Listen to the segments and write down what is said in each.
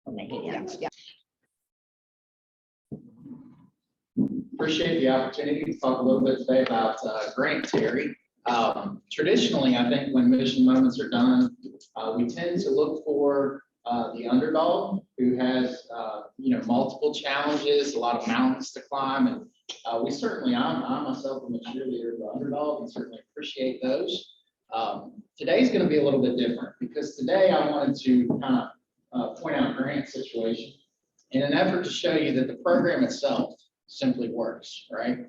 when they get in. Yeah. Appreciate the opportunity to talk a little bit today about grant, Terry. Traditionally, I think when mission moments are done, we tend to look for the underdog who has, multiple challenges, a lot of mountains to climb. And I myself am a cheerleader of the underdog and certainly appreciate those. Today's going to be a little bit different because today I wanted to kind of point out Grant's situation in an effort to show you that the program itself simply works, right?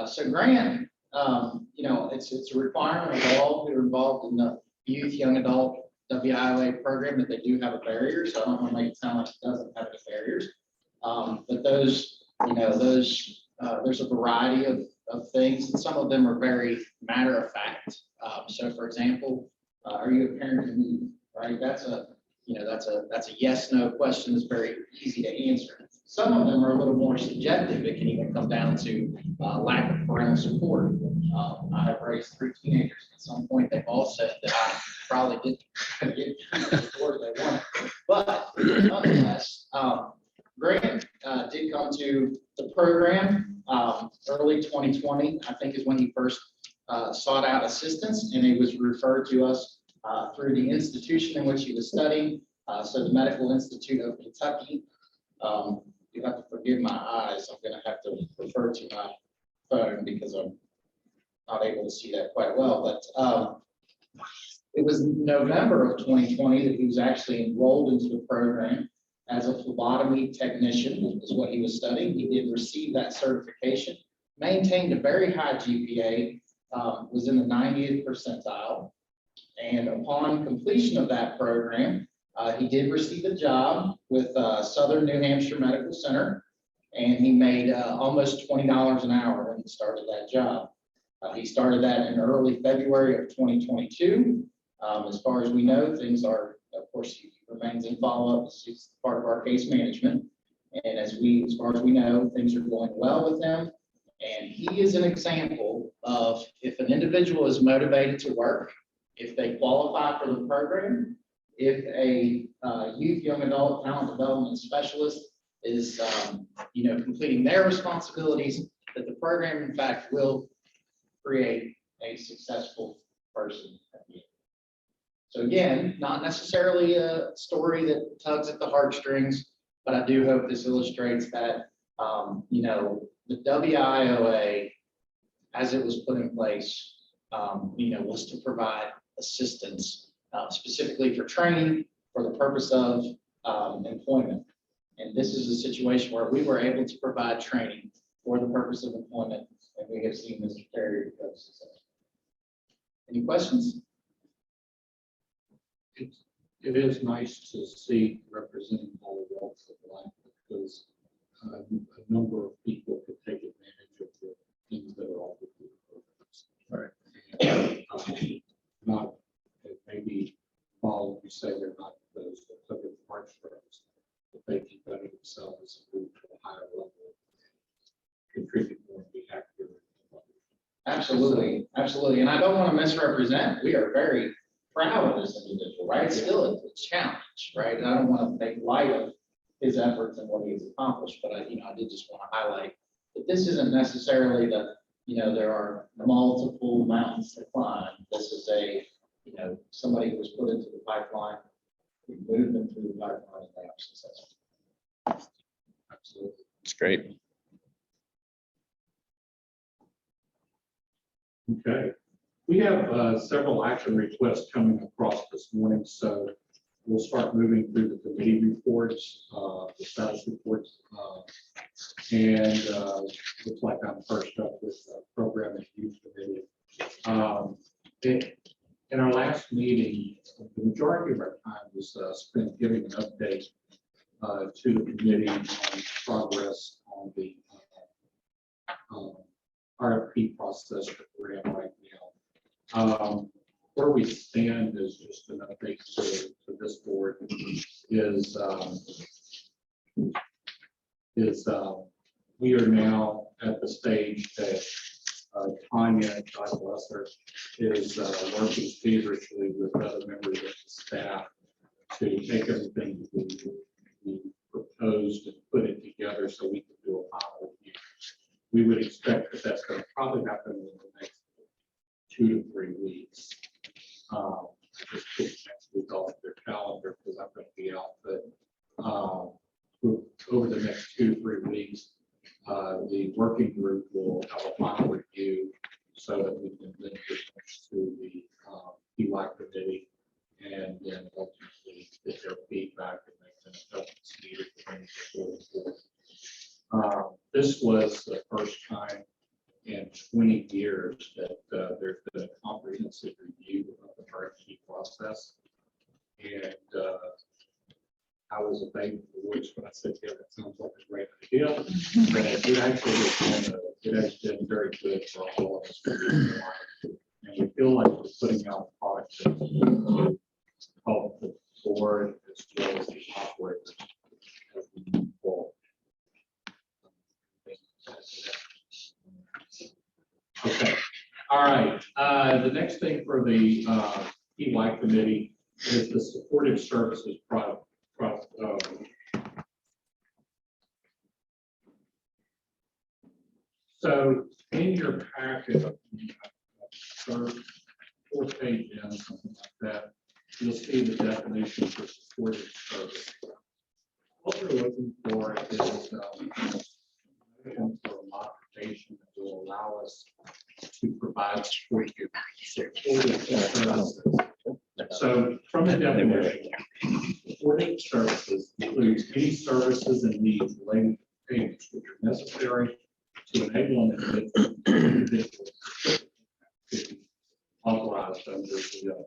So Grant, it's a requirement of all who are involved in the youth, young adult WIOA program that they do have a barrier. So I don't want to make it sound like it doesn't have any barriers. But there's a variety of things, and some of them are very matter of fact. So for example, are you a parent to move, right? That's a yes, no question that's very easy to answer. Some of them are a little more subjective. It can even come down to lack of parental support. I have raised 3 teenagers. At some point, they've all said that I probably didn't get the support they wanted. But nonetheless, Grant did come to the program early 2020, I think is when he first sought out assistance, and he was referred to us through the institution in which he was studying, so the Medical Institute of Kentucky. You have to forgive my eyes. I'm going to have to refer to my phone because I'm not able to see that quite well. But it was November of 2020 that he was actually enrolled into the program as a phlebotomy technician, is what he was studying. He did receive that certification, maintained a very high GPA, was in the 90th percentile. And upon completion of that program, he did receive a job with Southern New Hampshire Medical Center, and he made almost $20 an hour when he started that job. He started that in early February of 2022. As far as we know, things are, of course, he remains in follow-up. It's part of our case management. And as far as we know, things are going well with him. And he is an example of if an individual is motivated to work, if they qualify for the program, if a youth, young adult talent development specialist is, completing their responsibilities, that the program, in fact, will create a successful person at the end. So again, not necessarily a story that tugs at the heartstrings, but I do hope this illustrates that, the WIOA, as it was put in place, was to provide assistance specifically for training for the purpose of employment. And this is a situation where we were able to provide training for the purpose of employment, and we have seen Mr. Terry go successful. Any questions? It is nice to see representing all walks of life because a number of people could take advantage of the things that are offered through the programs. Right. Not maybe Paul, you say they're not those that took it heartstrings, but they can better themselves and move to a higher level, contribute more, and be happier. Absolutely, absolutely. And I don't want to misrepresent. We are very proud of this individual, right? It's still a challenge, right? And I don't want to make light of his efforts and what he has accomplished, but I did just want to highlight that this isn't necessarily there are multiple mountains to climb. This is somebody who was put into the pipeline. We moved them through the pipeline and they are successful. Absolutely. It's great. Okay. We have several action requests coming across this morning, so we'll start moving through the committee reports, the status reports, and looks like I'm first up with program and youth committee. In our last meeting, the majority of our time was spent giving an update to the committee on progress on the RFP process that we're in right now. Where we stand is just an update to this board is we are now at the stage that Tanya, God bless her, is working feverishly with other members of the staff to make everything we proposed and put it together so we can do a final review. We would expect that that's going to probably happen in the next 2 to 3 weeks. I just put next week off their calendar because I'm going to be out, but over the next 2 to 3 weeks, the working group will have a final review so that we can then present to the PY committee and then ultimately get their feedback and make an adjustments needed to bring it forward. This was the first time in 20 years that there's been a comprehensive review of the RFP process. And I was a baby for the woods when I said, yeah, that sounds like a great idea. But it actually has been very good for all of us. And we feel like we're putting out a product that will help the board as well as the operators as we move forward. Okay. All right. The next thing for the PY committee is the supportive services product. So in your packet, fourth page in, something like that, you'll see the definition for supportive service. What we're looking for is for a modification that will allow us to provide supportive services. So from the definition, supportive services includes any services and needs related to payments which are necessary to enable an individual to authorized under the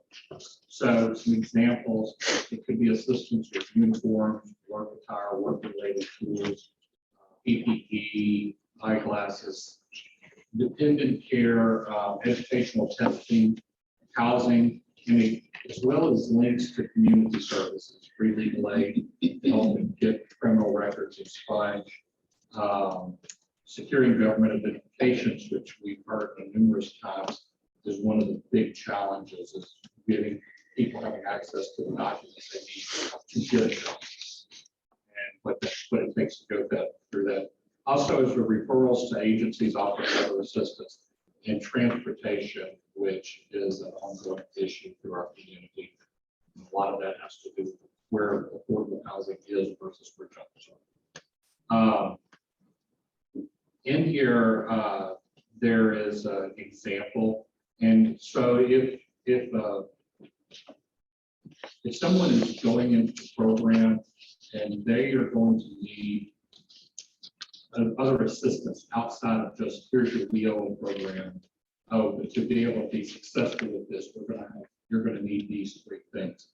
So some examples, it could be assistance with uniforms, work attire, work-related tools, PPE, eyeglasses, dependent care, educational testing, housing, as well as links to community services, free legal aid, helping get criminal records expunged, securing government identifications, which we've heard numerous times is one of the big challenges, is getting people having access to the documents they need to get a job, and what it takes to go through that. Also, as the referrals to agencies offering other assistance and transportation, which is an ongoing issue through our community. And a lot of that has to do with where affordable housing is versus where jobs are. In here, there is an example. And so if someone is going into the program and they are going to need other assistance outside of just here's your WIO program, but to be able to be successful with this, you're going to need these 3 things.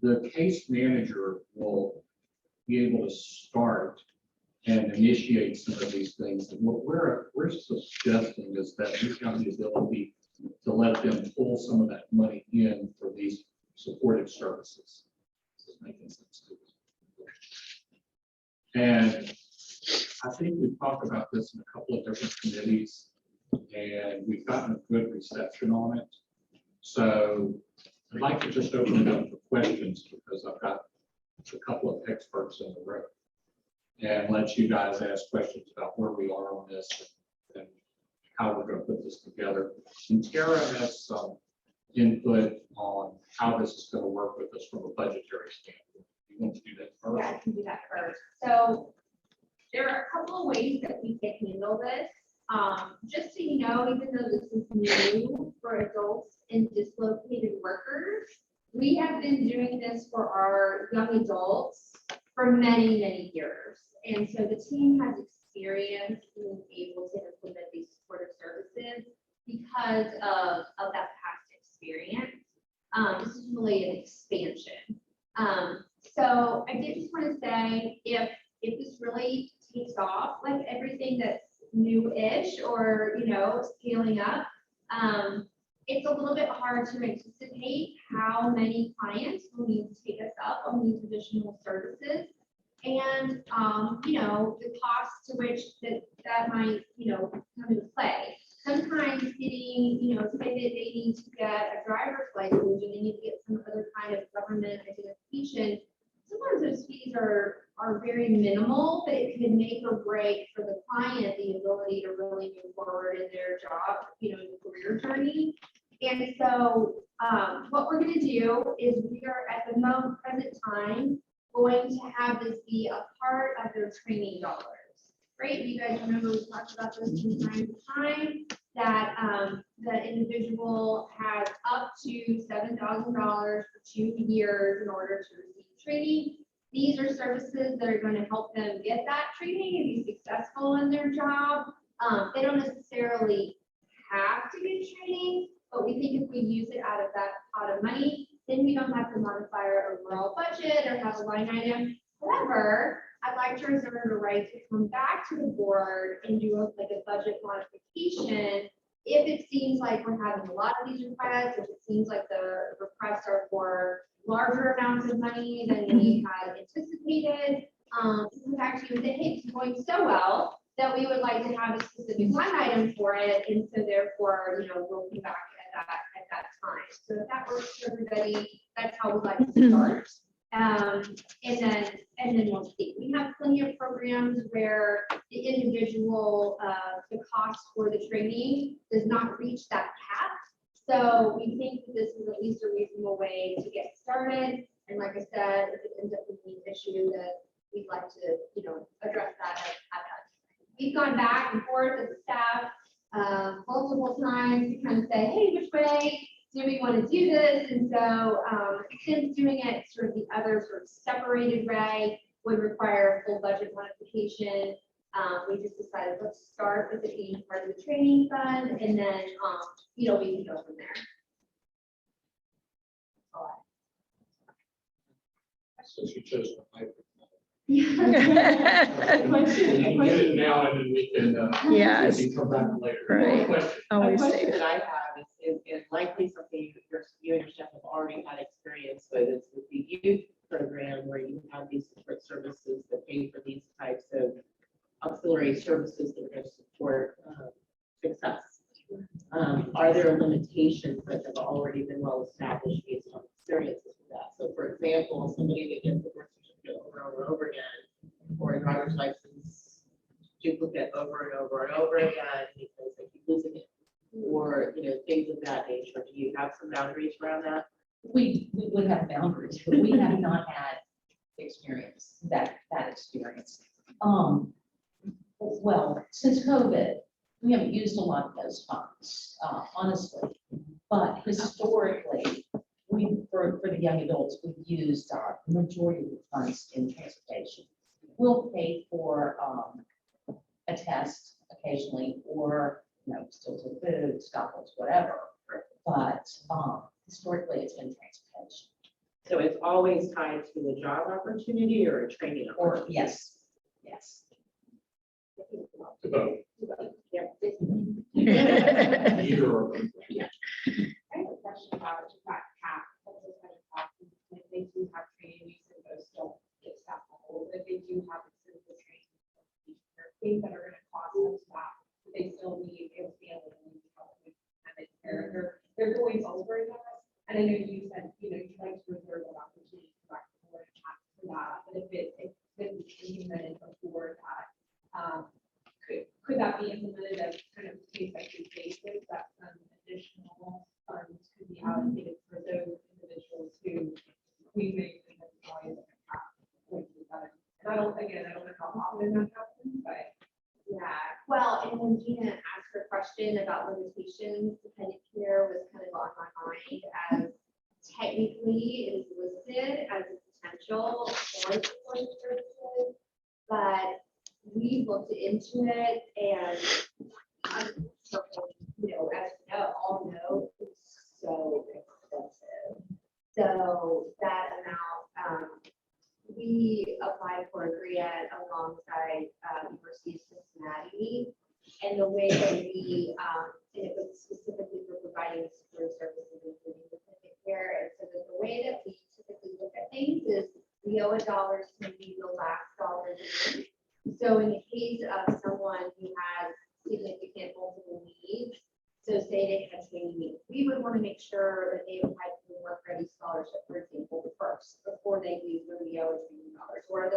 The case manager will be able to start and initiate some of these things. And what we're suggesting is that we have the ability to let them pull some of that money in for these supportive services. This is making sense to you. And I think we've talked about this in a couple of different committees, and we've gotten a good reception on it. So I'd like to just open it up for questions because I've got a couple of experts in the room, and let you guys ask questions about where we are on this and how we're going to put this together. And Tara has some input on how this is going to work with us from a budgetary standpoint. You want to do that first? Yeah, I can do that first. So there are a couple of ways that we can handle this. Just so you know, even though this is new for adults and dislocated workers, we have been doing this for our young adults for many, many years. And so the team has experience being able to implement these supportive services because of that past experience. This is really an expansion. So I did just want to say, if this really takes off, like everything that's new-ish or, scaling up, it's a little bit hard to anticipate how many clients will need to take us up on these additional services. And, the cost to which that might, come into play. Sometimes getting, say that they need to get a driver's license and they need to get some other kind of government identification. Sometimes those fees are And so, what we're gonna do is we are at the present time going to have this be a part of their training dollars. Right? You guys remember we talked about this from time to time, that the individual has up to $7,000 for 2 years in order to receive training. These are services that are going to help them get that training and be successful in their job. They don't necessarily have to get training, but we think if we use it out of that pot of money, then we don't have to modify our overall budget or have a line item. However, I'd like to reserve the right to come back to the board and do a budget modification if it seems like we're having a lot of these requests, if it seems like the requests are for larger amounts of money than we had anticipated. Come back to you and say, hey, it's going so well that we would like to have a specific line item for it, and so therefore, we'll be back at that time. So if that works for everybody, that's how we'd like to start. And then we'll see. We have plenty of programs where the individual, the cost for the training does not reach that cap. So we think that this is at least a reasonable way to get started. And like I said, if it ends up being an issue, that we'd like to, address that at that time. We've gone back and forth as a staff multiple times to kind of say, hey, which way do we want to do this? And so since doing it sort of the other sort of separated way would require a full budget modification, we just decided let's start with it being part of the training fund, and then we can go from there. So she chose the hybrid. Yeah. You can get it now and then we can, Yes. we can come back later. Right. Question. A Always question say that I have is likely something you and your staff have already had experience with. It's with the youth program where you have these support services that pay for these types of auxiliary services that are going to support success. Are there limitations that have already been well established based on experiences with that? So for example, somebody that gets the birth certificate over and over again, or a driver's license duplicate over and over and over again because they keep losing it, or things of that nature. Do you have some boundaries around that? We would have boundaries, but we have not had experience, that experience. Well, since COVID, we haven't used a lot of those funds, honestly. But historically, for the young adults, we've used the majority of the funds in transportation. We'll pay for a test occasionally, or still to food, scaffolds, whatever. But historically, it's been transportation. So it's always tied to a job opportunity or a training Or opportunity? yes. To vote. Yeah. Either or. I have a question about that cap. If they do have training, we said those don't get staff level, if they do have extensive training, things that are going to cost them staff, they still need a family and help with care. They're going over that. And I know you said, you'd like to reserve an opportunity to back to board and chat for that, but if it's been implemented before that, could that be implemented as kind of case by case basis, that some additional funds could be allocated for those individuals who we may think of always have. And I don't know how often that happens, but. Yeah, well, and when Gina asked her question about limitations, dependent care was kind of on my mind, as technically it is listed as a potential for support services, but we looked into it and, as we all know, it's so expensive. So that amount, we applied for a grant alongside University of Cincinnati, and the way that we, and it was specifically for providing support services, including dependent care, and so that the way that we typically look at things is we owe $1 to be the last dollar. So in the case of someone who has significant multiple needs, so say they had training needs, we would want to make sure that they applied for the work ready scholarship, for example, first, before they use the Rio training dollars, or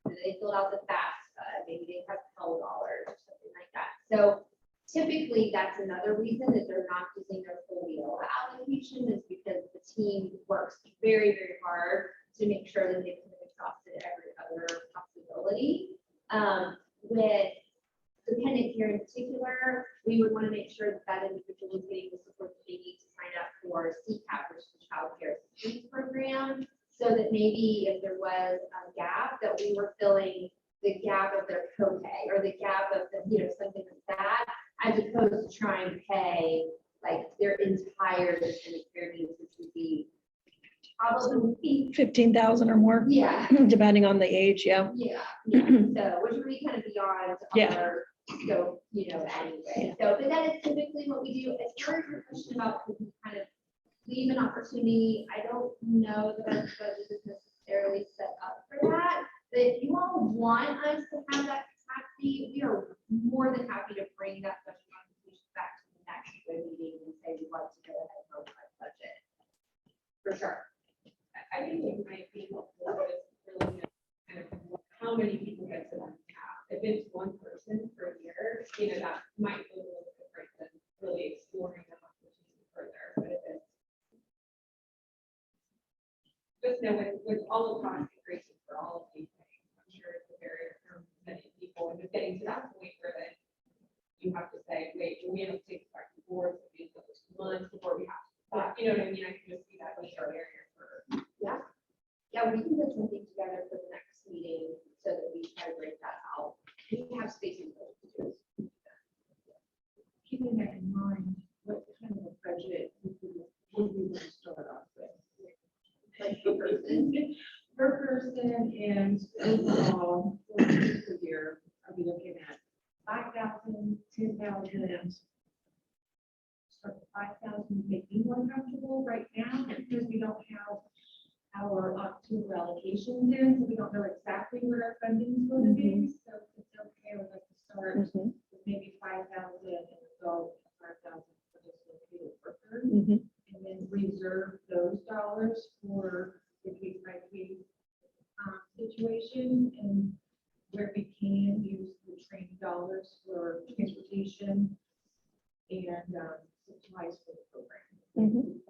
they filled out the FAFSA, maybe they have Pell dollars or something like that. So typically that's another reason that they're not using their full wheelhouse. compensation is because the team works very, very hard to make sure that they've kind of exhausted every other possibility. With dependent care in particular, we would want to make sure that that individual is getting the support that they need to sign up for CCAP, which is the Child Care Assistance Program, so that maybe if there was a gap, that we were filling the gap of their copay or the gap of the, something like that, as opposed to trying to pay like their entire dependent care needs, which would be probably, 15,000 or more, yeah, depending on the age, yeah. yeah, so which would be kind of beyond Yeah. our scope, anyway. So, but that is typically what we do. As far as your question about could we kind of leave an opportunity, I don't know that our budget is necessarily set up for that. But if you all want us to have that capacity, we are more than happy to bring that budget conversation back to the next meeting and say we'd like to go ahead and vote that budget. For sure. I think it might be helpful to really know kind of how many people get to that cap. If it's one person per year, that might be a little different than really exploring that opportunity further. But if it's just know with all the cost increases for all of these things, I'm sure it's a barrier for many people, and just getting to that point where then you have to say, wait, we have to take this back to the board for these other 2 months before we have to. You know what I mean? I can just see that as a barrier for. Yeah, we can put something together for the next meeting so that we try to break that out. We have space in those to do it. Keeping that in mind, what kind of a budget would we want to start off with? Like per person. Per person and overall for the fiscal year, are we looking at 5,000, 10,000? Start with 5,000, make me more comfortable right now because we don't have our October allocations in, so we don't know exactly what our funding is going to be. So if it's okay, we'd like to start Mhm, with maybe 5,000 and go 5,000 for this located worker. mhm. And then reserve those dollars for the case by case situation, and where we can use the training dollars for transportation and supplies for the program. Mhm.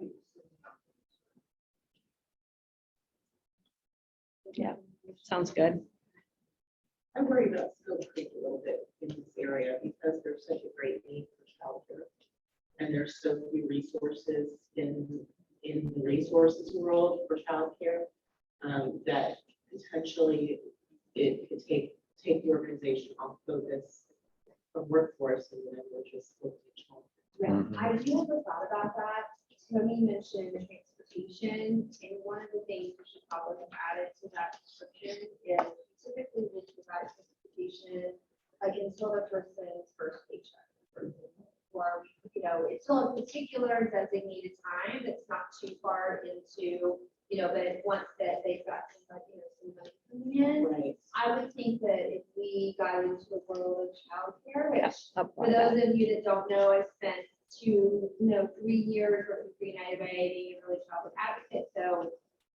Yeah. Sounds good. I worry about skill creep a little bit in this area because there's such a great need for childcare. And there's so few resources in the resources world for childcare that potentially it could take the organization off focus from workforce and then we're just looking at childcare. Yeah, I do have a thought about that. Tony mentioned transportation, and one of the things we should probably have added to that description is typically we provide transportation like until the person's first paycheck. For example. Or, it's still a particular designated time that's not too far into, but once that they've got some money coming in. Right. I would think that if we got into the world of childcare, which Up for on that. those of you that don't know, I spent 3 years working for United Way, being an early childhood advocate, so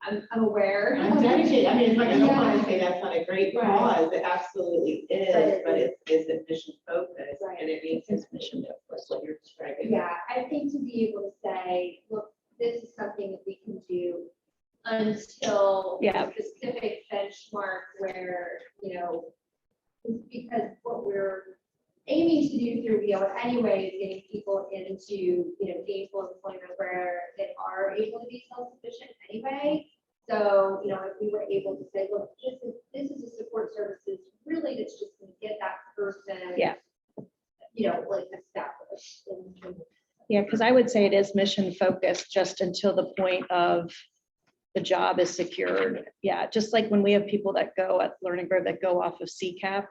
I'm aware. I'm dedicated. I mean, it's like, I don't want Yeah. to say that's not a great Right. cause. It absolutely is, But but it's a mission focused Right. and it needs It's to mission That's what you're describing. Yeah, I think to be able to say, look, this is something that we can do until Yeah. a specific benchmark where, because what we're aiming to do through VO anyway is getting people into, gainful employment where they are able to be self-sufficient anyway. So, if we were able to say, look, this is a support services really that's just going to get that person. Yeah. Like established. Yeah, because I would say it is mission focused just until the point of the job is secured. Yeah, just like when we have people that go at Learning Grove that go off of CCAP,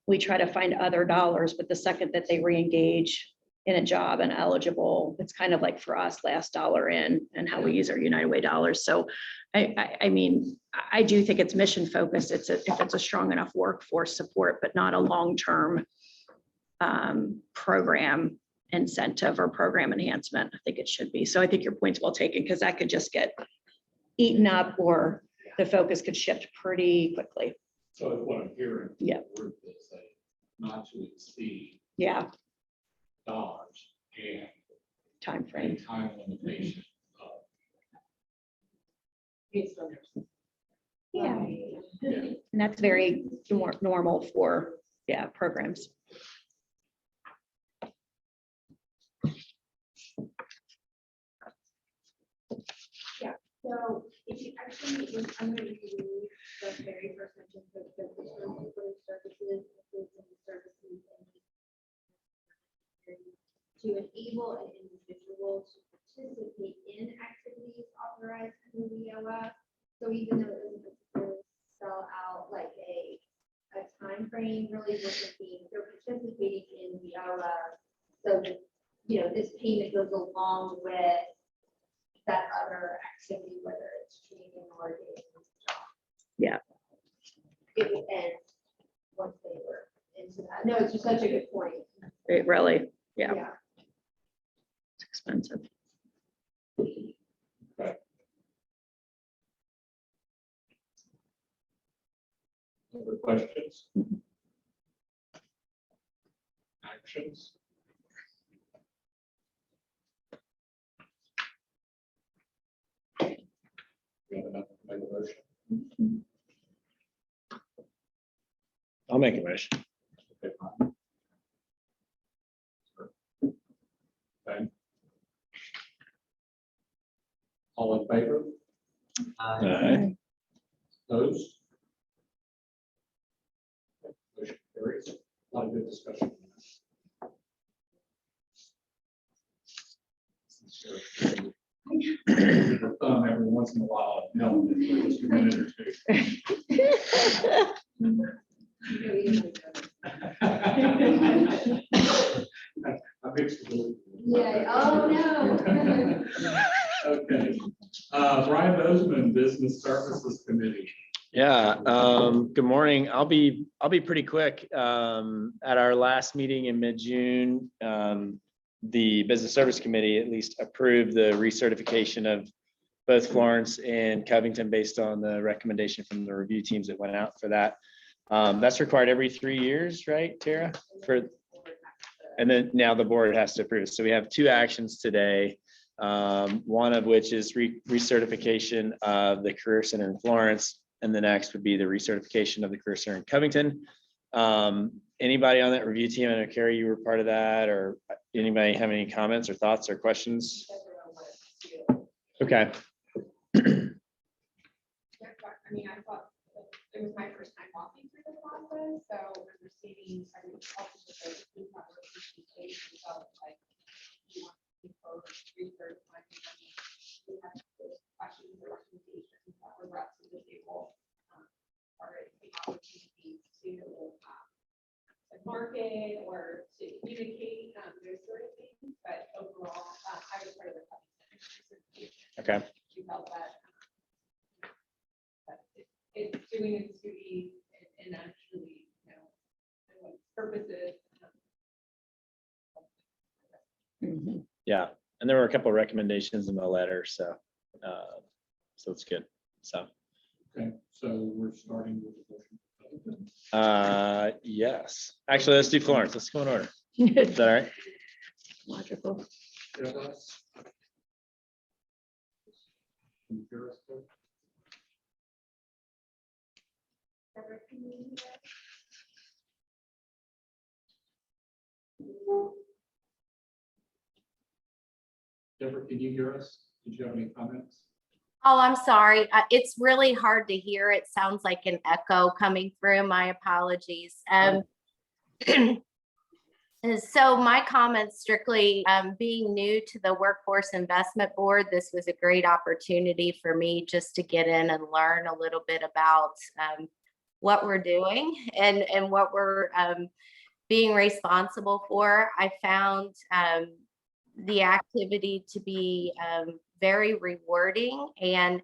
we try to find other dollars, but the second that they re-engage in a job and eligible, it's kind of like for us, last dollar in and how we use our United Way dollars. So I mean, I do think it's mission focused. If it's a strong enough workforce support, but not a long-term program incentive or program enhancement. I think it should be. So I think your point's well taken because that could just get eaten up or the focus could shift pretty quickly. So what I'm hearing. Yeah. Word is say not to exceed Yeah, dollars and time a frame. time limitation based on their. Yeah. And that's very normal for, yeah, programs. So if you actually, I'm going to use the very first sentence of the services, includes any services to enable an individual to participate in activities authorized under the OS. So even though it doesn't necessarily spell out like a timeframe, really we're thinking they're participating in the OS. So that, you know, this payment goes along with that other activity, whether it's training or getting a job. Yeah. It would end once they were into that. No, it's just such a good point. It really, yeah, Yeah. it's expensive. Other questions? Actions? You have enough to make a motion? I'll make a motion. Okay, fine. Okay. All in favor? Aye. Opposed? Motion carries. A lot of good discussion. Every once in a while, no, just a minute or two. I mixed it. Yeah, oh, no. Okay. Brian Bozeman, Business Services Committee. Yeah, good morning. I'll be pretty quick. At our last meeting in mid-June, the Business Service Committee at least approved the recertification of both Florence and Covington based on the recommendation from the review teams that went out for that. That's required every 3 years, right, Tara? And then now the board has to approve. So we have 2 actions today. One of which is recertification of the Career Center in Florence, and the next would be the recertification of the Career Center in Covington. Anybody on that review team? I know Carrie, you were part of that, or anybody have any comments or thoughts or questions? Okay. I mean, I thought it was my first time walking through the process, so I'm receiving, I mean, also the we have a presentation, so like, you want to for research, I think, we have those questions or recommendations that were brought to the table, or the opportunities to market or to communicate, those sort of things, but overall, I was part of the presentation. Okay. We felt that it's doing its duty and actually, you know, and what purposes. Mhm. Yeah, and there were a couple of recommendations in the letter, so it's good. So Okay, so we're starting with the motion. yes, actually, let's do Florence. Let's go in order. Is that all right? Logical. Yes. Can you hear us, please? Deborah, can you hear us? Did you have any comments? Oh, I'm sorry. It's really hard to hear. It sounds like an echo coming through. My apologies. So my comments strictly, being new to the Workforce Investment Board, this was a great opportunity for me just to get in and learn a little bit about what we're doing and what we're being responsible for. I found the activity to be very rewarding and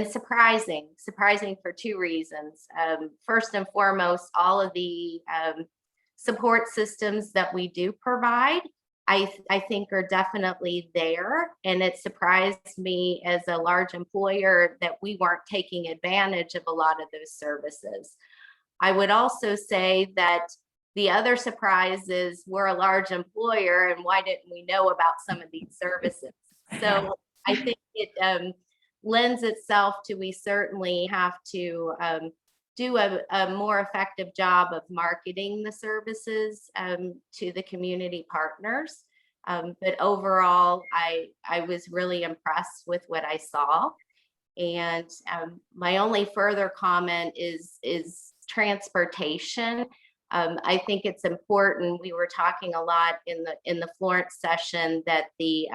surprising for 2 reasons. First and foremost, all of the support systems that we do provide, I think are definitely there. And it surprised me as a large employer that we weren't taking advantage of a lot of those services. I would also say that the other surprise is we're a large employer, and why didn't we know about some of these services? So I think it lends itself to, we certainly have to do a more effective job of marketing the services to the community partners. But overall, I was really impressed with what I saw. And my only further comment is transportation. I think it's important. We were talking a lot in the Florence session that the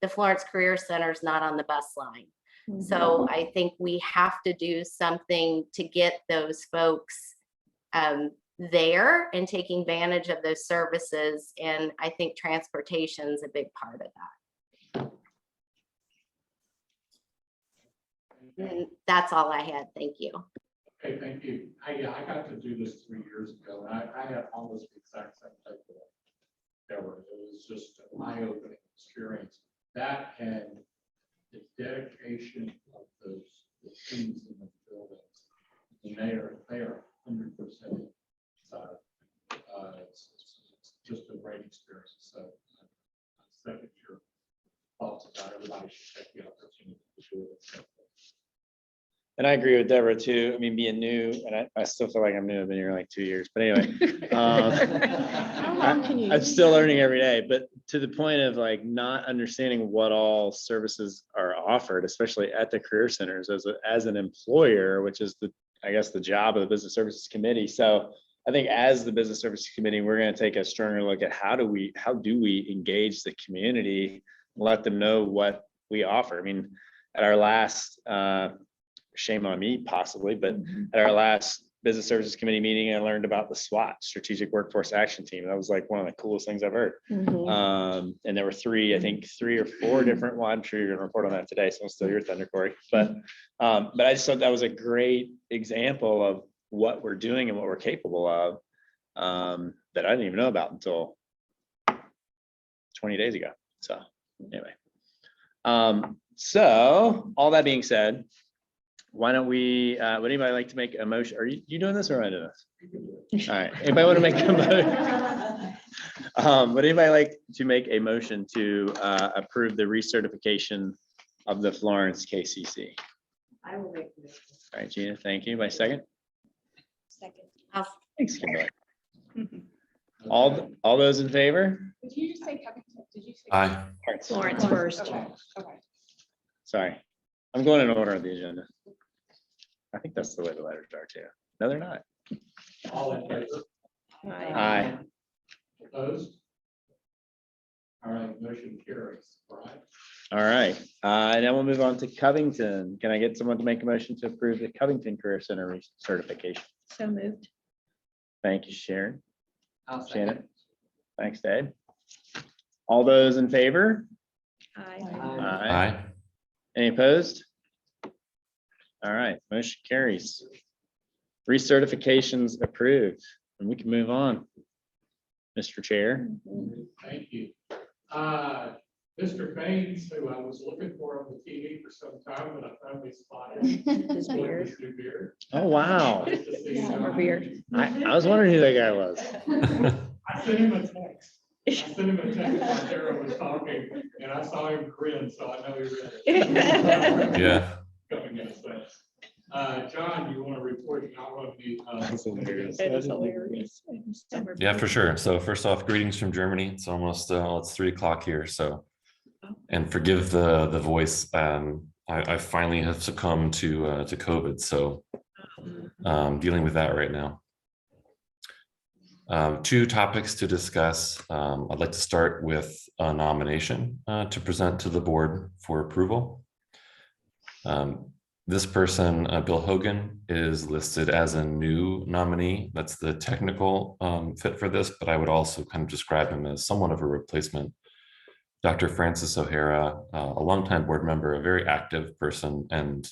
Florence Career Center is not on the bus line. So I think we have to do something to get those folks there and taking advantage of those services. And I think transportation is a big part of that. And that's all I had. Thank you. Okay, thank you. I got to do this 3 years ago, and I had almost the exact same type of error. It was just an eye-opening experience. That and the dedication of the teams in the buildings, and they are 100%. It's just a great experience. So I second your thoughts about everybody should take the opportunity to do it. And I agree with Deborah too. I mean, being new, and I still feel like I'm new. I've been here like 2 years, but anyway. I'm still learning every day, but to the point of like not understanding what all services are offered, especially at the career centers as an employer, which is I guess the job of the Business Services Committee. So I think as the Business Services Committee, we're going to take a stronger look at how do we engage the community, let them know what we offer. I mean, at our last, shame on me possibly, but at our last Business Services Committee meeting, I learned about the SWAT, Strategic Workforce Action Team. That was like one of the coolest things I've heard. And there were three or four different, well, I'm sure you're gonna report on that today, so I'm still your thunder, Corey. But I just thought that was a great example of what we're doing and what we're capable of that I didn't even know about until 20 days ago. So anyway, so all that being said, why don't we, would anybody like to make a motion? Are you doing this or am I doing this? All right, anybody want to make a motion? Would anybody like to make a motion to approve the recertification of the Florence KCC? I will make the motion. All right, Gina, thank you. My second? Second. Thanks, Kimberly. All those in favor? Did you just say Covington? Did you say? Aye. Florence first. Okay, okay. Sorry, I'm going in order of the agenda. I think that's the way the letters are too. No, they're not. All in favor? Aye. Opposed? All right, motion carries. All right. All right, now we'll move on to Covington. Can I get someone to make a motion to approve the Covington Career Center certification? So moved. Thank you, Sharon. I'll Shannon. Thanks, Dave. All those in favor? Aye. Aye. Any opposed? All right, motion carries. Recertifications approved, and we can move on. Mr. Chair. Thank you. Mr. Baines, who I was looking for on the TV for some time, but I finally spotted. His beard. His new beard. Oh, wow. Nice to see you, Summer John. beard. I was wondering who that guy was. I sent him a text. I sent him a text while Tara was talking, and I saw him grin, so I know he read it. Yeah. Coming in a sense. John, you want to report? I want to. That's hilarious. It is hilarious. Summer Yeah, beard. for sure. So first off, greetings from Germany. It's almost, it's 3 o'clock here. So, and forgive the voice. I finally have succumbed to COVID. So dealing with that right now. 2 topics to discuss. I'd like to start with a nomination to present to the board for approval. This person, Bill Hogan, is listed as a new nominee. That's the technical fit for this, but I would also kind of describe him as somewhat of a replacement. Dr. Francis O'Hara, a longtime board member, a very active person and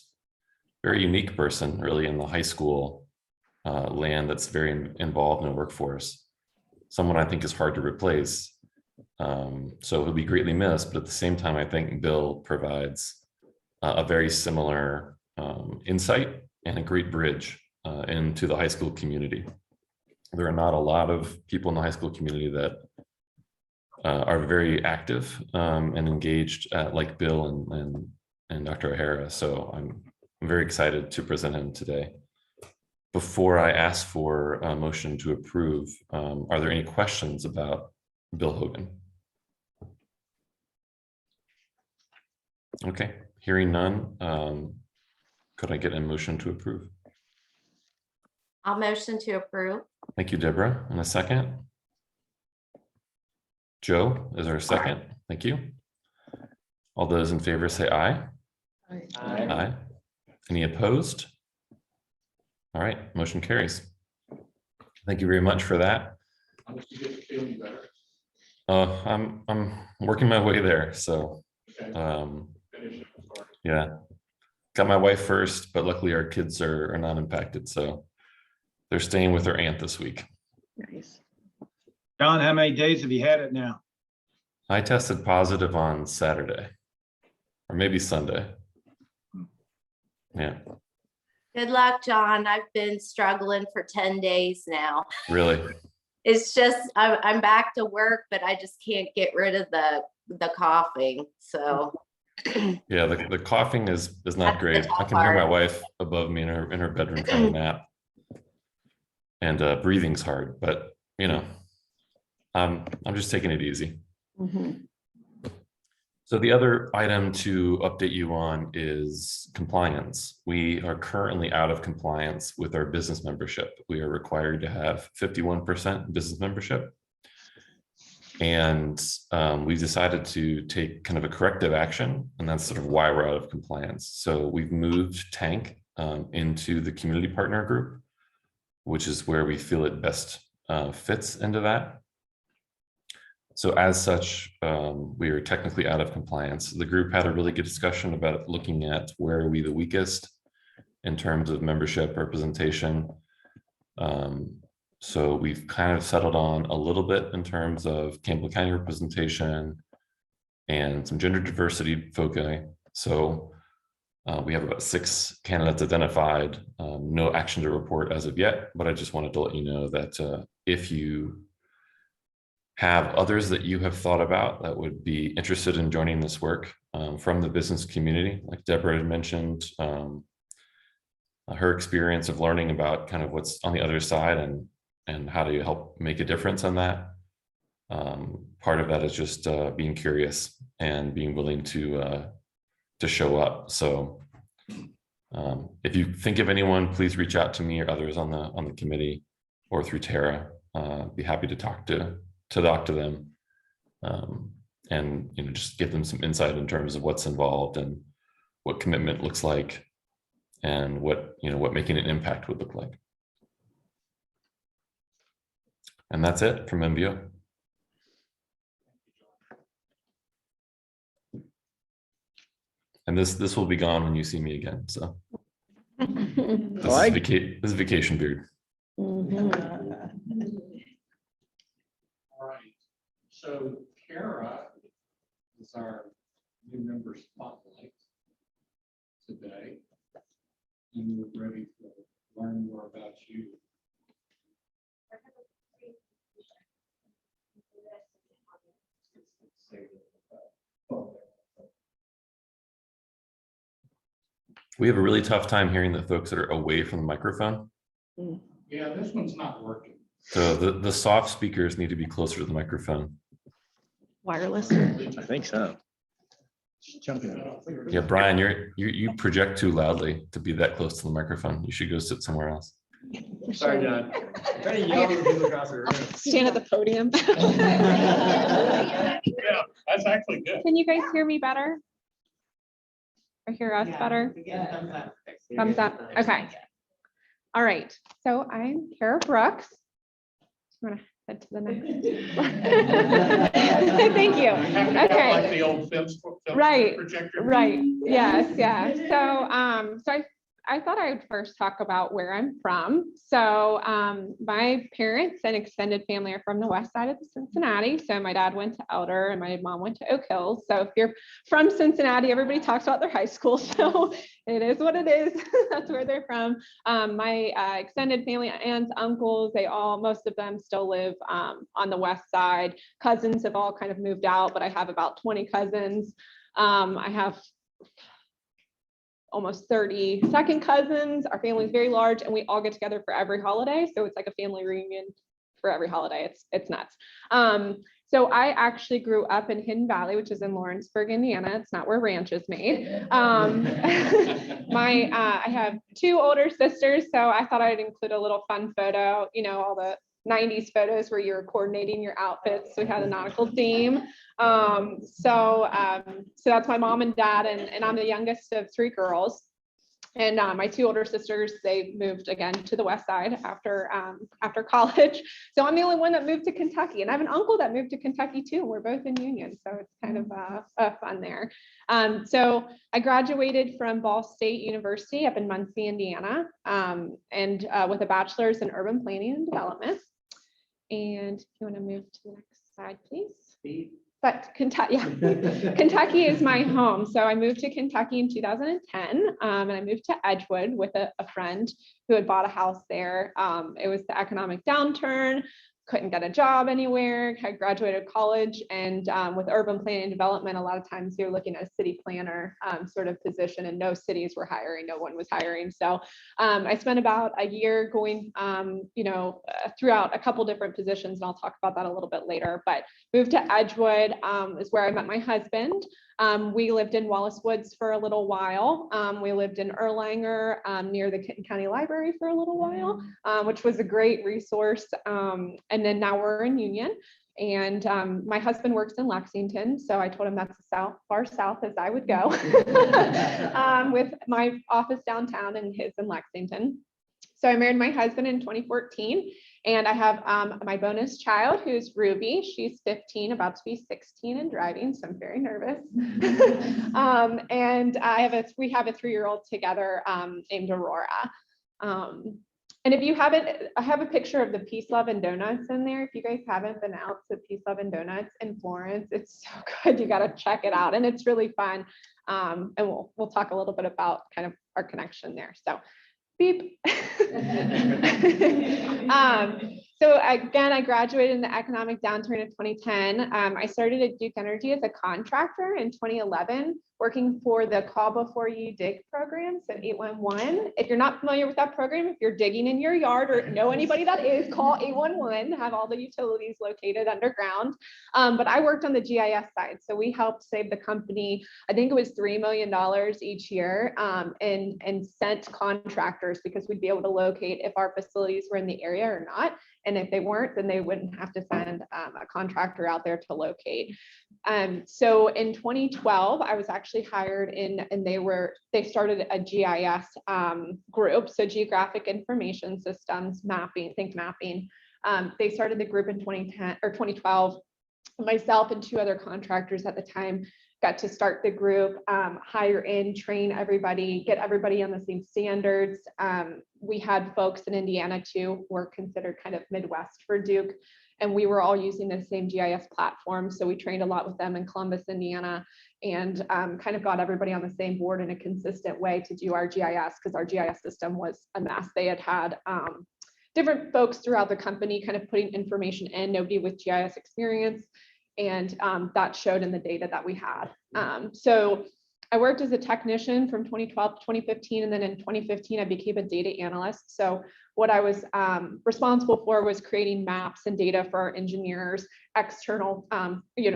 very unique person, really, in the high school land that's very involved in the workforce. Someone I think is hard to replace. So he'll be greatly missed, but at the same time, I think Bill provides a very similar insight and a great bridge into the high school community. There are not a lot of people in the high school community that are very active and engaged like Bill and and Dr. O'Hara. So I'm very excited to present him today. Before I ask for a motion to approve, are there any questions about Bill Hogan? Okay, hearing none, could I get a motion to approve? I'll motion to approve. Thank you, Deborah. And a second? Joe, is there a second? Thank you. All those in favor say aye. Aye. Any opposed? All right, motion carries. Thank you very much for that. How much do you get feeling better? I'm working my way there. So Okay. Finish it. Sorry. yeah, got my wife first, but luckily our kids are not impacted. So they're staying with their aunt this week. Nice. John, how many days have you had it now? I tested positive on Saturday or maybe Sunday. Yeah, Good luck, John. I've been struggling for 10 days now. really. It's just, I'm back to work, but I just can't get rid of the coughing. So Yeah, the coughing is That's not the great. I tough can hear my part. wife above me in her bedroom trying to nap. And breathing's hard, but you know, I'm just taking it easy. Mhm. So the other item to update you on is compliance. We are currently out of compliance with our business membership. We are required to have 51% business membership. And we decided to take kind of a corrective action, and that's sort of why we're out of compliance. So we've moved Tank into the community partner group, which is where we feel it best fits into that. So as such, we are technically out of compliance. The group had a really good discussion about looking at where are we the weakest in terms of membership representation. So we've kind of settled on a little bit in terms of Campbell County representation and some gender diversity foci. So we have about 6 candidates identified, no action to report as of yet, but I just wanted to let you know that if you have others that you have thought about that would be interested in joining this work from the business community, like Deborah had mentioned, her experience of learning about kind of what's on the other side and how do you help make a difference on that. Part of that is just being curious and being willing to show up. So if you think of anyone, please reach out to me or others on the committee or through Tara. Be happy to talk to them and just give them some insight in terms of what's involved and what commitment looks like and what making an impact would look like. And that's it from MBO. And this will be gone when you see me again. So this is vacation beard. Mhm. All right. So Kara is our new member spotlight today. And we're ready to learn more about you. We have a really tough time hearing the folks that are away from the microphone. Yeah, this one's not working. So the soft speakers need to be closer to the microphone. Wireless. I think so. Yeah, Brian, you project too loudly to be that close to the microphone. You should go sit somewhere else. Sorry, John. Trying to yell at people across the room. Stand at the podium. Yeah, that's actually good. Can you guys hear me better? Or hear us Yeah, better? we get a thumbs up. Thumbs up, okay. All right, so I'm Kara Brooks. I'm gonna head to the next. Thank you. Like Okay, the old film Right, projector. right, yes, yeah. So I thought I would first talk about where I'm from. So my parents and extended family are from the west side of Cincinnati. So my dad went to Elder and my mom went to Oak Hills. So if you're from Cincinnati, everybody talks about their high school. So it is what it is. That's where they're from. My extended family, aunts, uncles, most of them still live on the west side. Cousins have all kind of moved out, but I have about 20 cousins. I have almost 30 second cousins. Our family is very large and we all get together for every holiday. So it's like a family reunion for every holiday. It's nuts. So I actually grew up in Hidden Valley, which is in Lawrenceburg, Indiana. It's not where ranch is made. I have 2 older sisters, so I thought I'd include a little fun photo, you know, all the 90s photos where you're coordinating your outfits. So we had a nautical theme. So that's my mom and dad, and I'm the youngest of 3 girls. And my 2 older sisters, they moved again to the west side after college. So I'm the only one that moved to Kentucky, and I have an uncle that moved to Kentucky too. We're both in Union, so it's kind of fun there. So I graduated from Ball State University up in Muncie, Indiana, and with a bachelor's in urban planning and development. And if you want to move to the next slide, please. But Kentucky, yeah. Kentucky is my home. So I moved to Kentucky in 2010, and I moved to Edgewood with a friend who had bought a house there. It was the economic downturn, couldn't get a job anywhere, had graduated college, and with urban planning and development, a lot of times you're looking at a city planner sort of position, and no cities were hiring, no one was hiring. So I spent about a year going, throughout a couple different positions, and I'll talk about that a little bit later, but moved to Edgewood is where I met my husband. We lived in Wallace Woods for a little while. We lived in Erlanger near the Kenton County Library for a little while, which was a great resource. And then now we're in Union, and my husband works in Lexington. So I told him that's as far south as I would go with my office downtown and his in Lexington. So I married my husband in 2014, and I have my bonus child, who's Ruby. She's 15, about to be 16 and driving, so I'm very nervous. And we have a 3-year-old together named Aurora. And if you haven't, I have a picture of the Peace, Love, and Donuts in there. If you guys haven't been out to Peace, Love, and Donuts in Florence, it's so good. You got to check it out, and it's really fun. And we'll talk a little bit about kind of our connection there. So, beep. So again, I graduated in the economic downturn of 2010. I started at Duke Energy as a contractor in 2011, working for the Call Before You Dig program, so 811. If you're not familiar with that program, if you're digging in your yard or know anybody that is, call 811, have all the utilities located underground. But I worked on the GIS side, so we helped save the company, I think it was $3 million each year, and sent contractors because we'd be able to locate if our facilities were in the area or not. And if they weren't, then they wouldn't have to send a contractor out there to locate. So in 2012, I was actually hired in, and they started a GIS group, so Geographic Information Systems mapping, think mapping. They started the group in 2010 or 2012. Myself and 2 other contractors at the time got to start the group, hire in, train everybody, get everybody on the same standards. We had folks in Indiana too, who were considered kind of Midwest for Duke, and we were all using the same GIS platform. So we trained a lot with them in Columbus, Indiana, and kind of got everybody on the same board in a consistent way to do our GIS, because our GIS system was a mess. They had different folks throughout the company kind of putting information in, nobody with GIS experience. And that showed in the data that we had. So I worked as a technician from 2012 to 2015, and then in 2015, I became a data analyst. So what I was responsible for was creating maps and data for our engineers, external,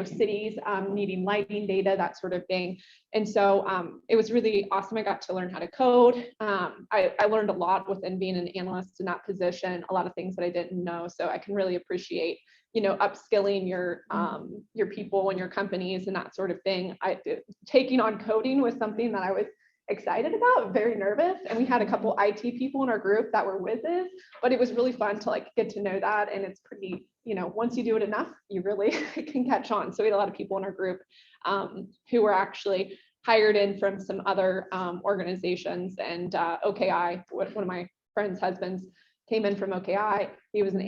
cities needing lighting data, that sort of thing. And so it was really awesome. I got to learn how to code. I learned a lot within being an analyst in that position, a lot of things that I didn't know. So I can really appreciate upskilling your people and your companies and that sort of thing. Taking on coding was something that I was excited about, very nervous. And we had a couple IT people in our group that were whizzes, but it was really fun to get to know that. And it's pretty, once you do it enough, you really can catch on. So we had a lot of people in our group who were actually hired in from some other organizations, and OKI, one of my friend's husbands came in from OKI. He was an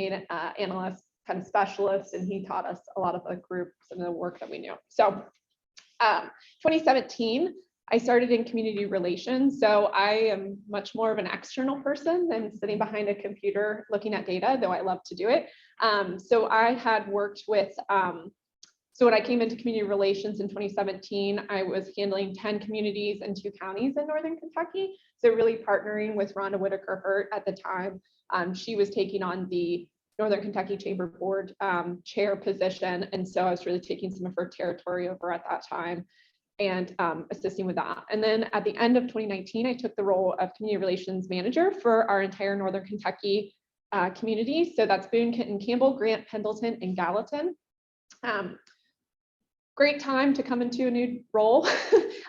analyst kind of specialist, and he taught us a lot of the group, some of the work that we knew. So 2017, I started in community relations. So I am much more of an external person than sitting behind a computer looking at data, though I love to do it. So I had worked with, So when I came into community relations in 2017, I was handling 10 communities and 2 counties in Northern Kentucky. So really partnering with Rhonda Whitaker-Hurt at the time. She was taking on the Northern Kentucky Chamber Board chair position. And so I was really taking some of her territory over at that time and assisting with that. And then at the end of 2019, I took the role of community relations manager for our entire Northern Kentucky community. So that's Boone, Kenton, Campbell, Grant, Pendleton, and Gallatin. Great time to come into a new role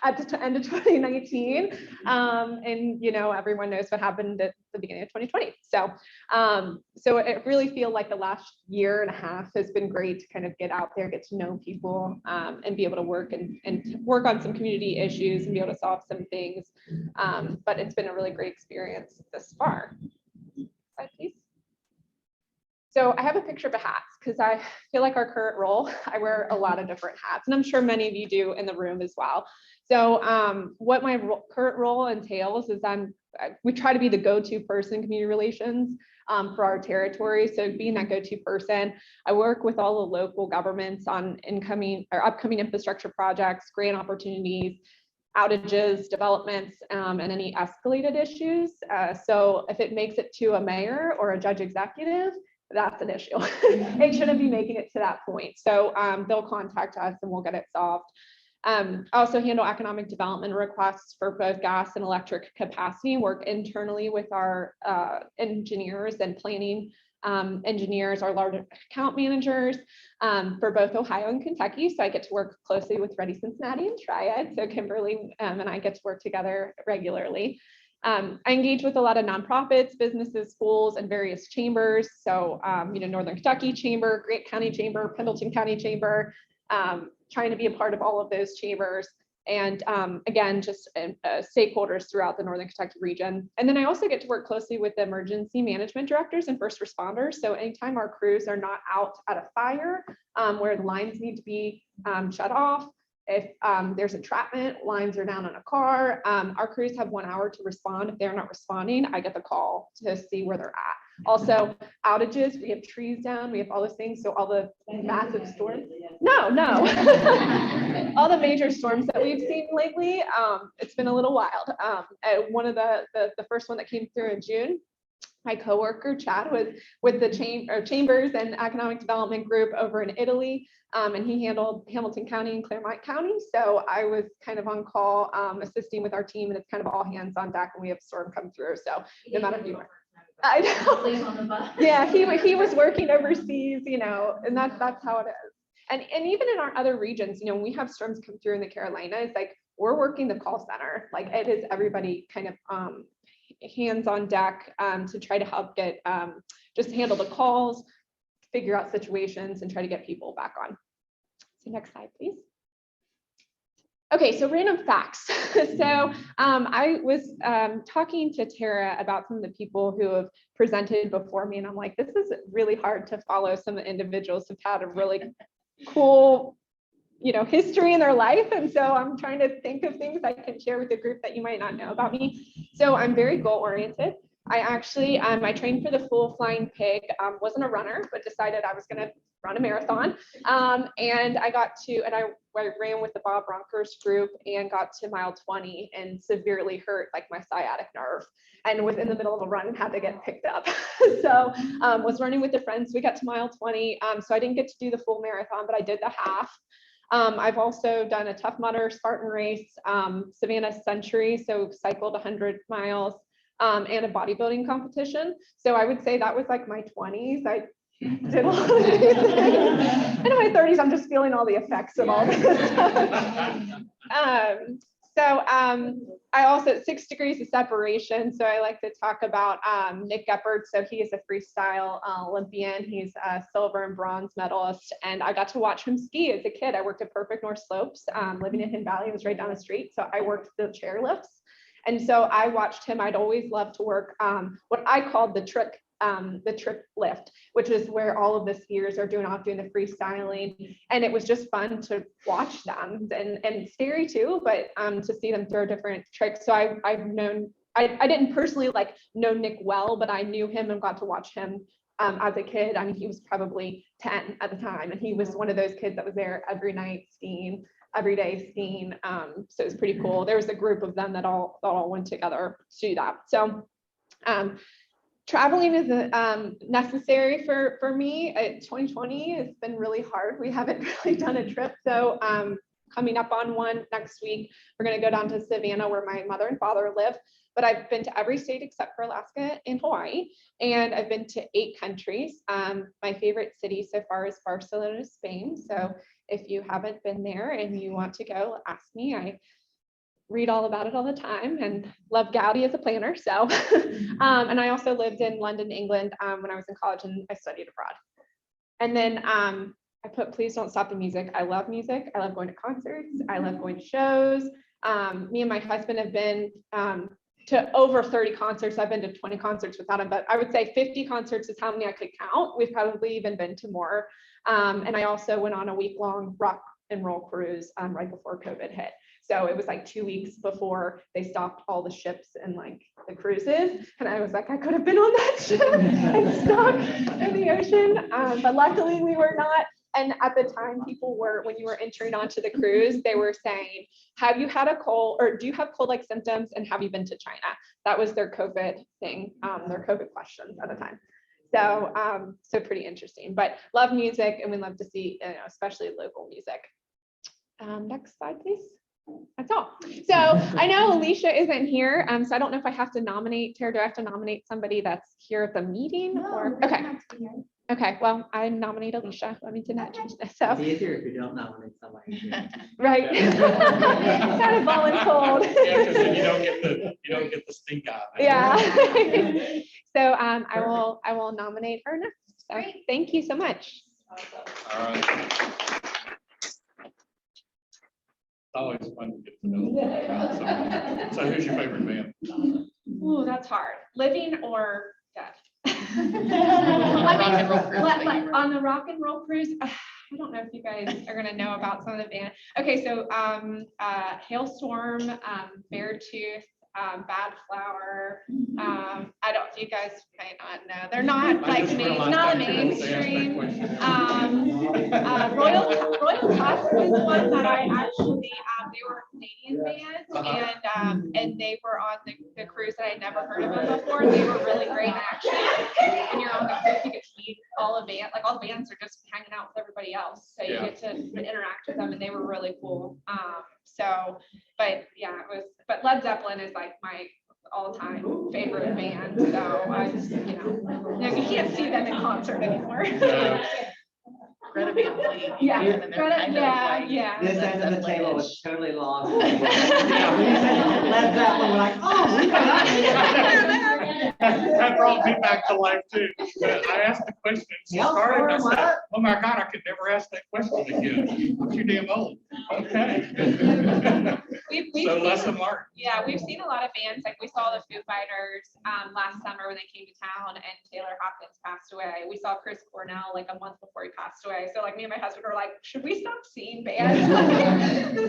at the end of 2019. And, everyone knows what happened at the beginning of 2020. So I really feel like the last year and a half has been great to kind of get out there, get to know people, and be able to work and work on some community issues and be able to solve some things. But it's been a really great experience thus far. Slide, please. So I have a picture of a hat because I feel like our current role, I wear a lot of different hats, and I'm sure many of you do in the room as well. So what my current role entails is we try to be the go-to person in community relations for our territory. So being that go-to person, I work with all the local governments on incoming or upcoming infrastructure projects, grant opportunities, outages, developments, and any escalated issues. So if it makes it to a mayor or a judge executive, that's an issue. It shouldn't be making it to that point. So they'll contact us and we'll get it solved. I also handle economic development requests for both gas and electric capacity, work internally with our engineers and planning engineers, our large account managers for both Ohio and Kentucky. So I get to work closely with Ready Cincinnati and Triad. So Kimberly and I get to work together regularly. I engage with a lot of nonprofits, businesses, schools, and various chambers. So, Northern Kentucky Chamber, Grant County Chamber, Pendleton County Chamber, trying to be a part of all of those chambers. And again, just stakeholders throughout the Northern Kentucky region. And then I also get to work closely with the emergency management directors and first responders. So anytime our crews are not out at a fire where the lines need to be shut off, if there's entrapment, lines are down on a car, our crews have 1 hour to respond. If they're not responding, I get the call to see where they're at. Also, outages, we have trees down, we have all those things. So all the massive storms, no. All the major storms that we've seen lately, it's been a little wild. One of the first one that came through in June, my coworker Chad was with the chambers and economic development group over in Italy, and he handled Hamilton County and Claremont County. So I was kind of on call, assisting with our team, and it's kind of all hands on deck when we have a storm come through. So no matter if you are, I know. Yeah, he was working overseas, and that's how it is. And even in our other regions, when we have storms come through in the Carolinas, like we're working the call center, like it is everybody kind of hands on deck to try to help get just handle the calls, figure out situations, and try to get people back on. So next slide, please. Okay, so random facts. So I was talking to Tara about some of the people who have presented before me, and I'm like, this is really hard to follow. Some of the individuals have had a really cool history in their life. And so I'm trying to think of things I can share with the group that you might not know about me. So I'm very goal oriented. I actually, I trained for the Full Flying Pig, wasn't a runner, but decided I was going to run a marathon. And I ran with the Bob Ronkers group and got to mile 20 and severely hurt like my sciatic nerve, and was in the middle of a run and had to get picked up. So was running with the friends. We got to mile 20. So I didn't get to do the full marathon, but I did the half. I've also done a Tough Mudder Spartan race, Savannah Century, so cycled 100 miles, and a bodybuilding competition. So I would say that was like my 20s. I did a lot of these things. And in my 30s, I'm just feeling all the effects of all this stuff. I also 6 degrees of separation. So I like to talk about Nick Geppert. So he is a freestyle Olympian. He's a silver and bronze medalist. And I got to watch him ski as a kid. I worked at Perfect North Slopes, living in Hidden Valley. It was right down the street. So I worked the chairlifts. And so I watched him. I'd always loved to work what I called the trick lift, which is where all of the skiers are doing the freestyling. And it was just fun to watch them and scary too, but to see them throw different tricks. So I didn't personally know Nick well, but I knew him and got to watch him as a kid. I mean, he was probably 10 at the time, and he was one of those kids that was there every night skiing, every day skiing. So it was pretty cool. There was a group of them that all went together to do that. So traveling is necessary for me. 2020 has been really hard. We haven't really done a trip. So coming up on one next week, we're going to go down to Savannah where my mother and father live. But I've been to every state except for Alaska and Hawaii, and I've been to 8 countries. My favorite city so far is Barcelona, Spain. So if you haven't been there and you want to go, ask me. I read all about it all the time and love Gaudi as a planner. So, and I also lived in London, England when I was in college, and I studied abroad. And then I put, please don't stop the music. I love music. I love going to concerts. I love going to shows. Me and my husband have been to over 30 concerts. I've been to 20 concerts without him, but I would say 50 concerts is how many I could count. We've probably even been to more. And I also went on a week-long rock and roll cruise right before COVID hit. So it was like 2 weeks before they stopped all the ships and like the cruises. And I was like, I could have been on that ship and stuck in the ocean. But luckily we were not. And at the time, people were, when you were entering onto the cruise, they were saying, have you had a cold, or do you have cold-like symptoms, and have you been to China? That was their COVID thing, their COVID questions at the time. So, so pretty interesting, but love music, and we love to see, especially local music. Next slide, please. That's all. So I know Alicia isn't here, so I don't know if I have to nominate, Tara, do I have to nominate somebody that's here at the meeting? No, Or we don't okay. have to be here. Okay, well, I nominate Alicia. Let me not change this. So It's easier if you don't nominate somebody. right. Kind of voluntold. Yeah, because then you don't get the stink eye. Yeah. So I will nominate her next. So Great. thank you so much. All right. It's always fun to get to know more about someone. So who's your favorite band? Ooh, that's hard. Living or dead? On the rock and roll cruise, I don't know if you guys are gonna know about some of the band. Okay, so Hailstorm, Beartooth, Bad Flower. I don't, you guys might not know. They're not like not mainstream. Royal Tusk is one that I actually they were a Canadian band, and they were on the cruise that I'd never heard of them before. They were really great. And actually, when you're on the cruise, you get to meet all the bands. Like all the bands are just hanging out with everybody else, so you get to interact with them, and they were really cool. So, but yeah, it was. But Led Zeppelin is like my all-time favorite band. So I just, you can't see them in concert anymore. Greta Van Fleet. Yeah, and then they're Greta, kind of yeah, like yeah. This end of the table Zeppelin-ish. was totally lost. Yeah, when you said Led Zeppelin, we're like, oh, we know that. That brought me back to life too. I asked the question. She Yep, started, and I what? said, oh my God, I could never ask that question again. I'm too damn old. Okay. We've So seen- lesson learned. Yeah, we've seen a lot of bands, like we saw the Foo Fighters last summer when they came to town, and Taylor Hawkins passed away. We saw Chris Cornell like a month before he passed away. So like me and my husband were like, should we stop seeing bands?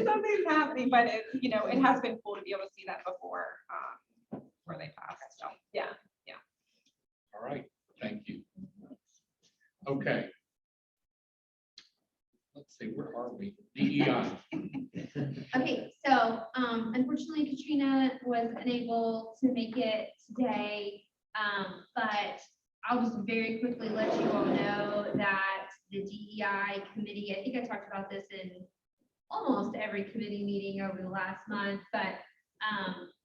Something's happening, but it has been cool to be able to see that before they passed. So yeah. All right, thank you. Okay. Let's see, where are we? DEI. Okay, so unfortunately Katrina was unable to make it today, but I'll just very quickly let you all know that the DEI committee, I think I talked about this in almost every committee meeting over the last month, but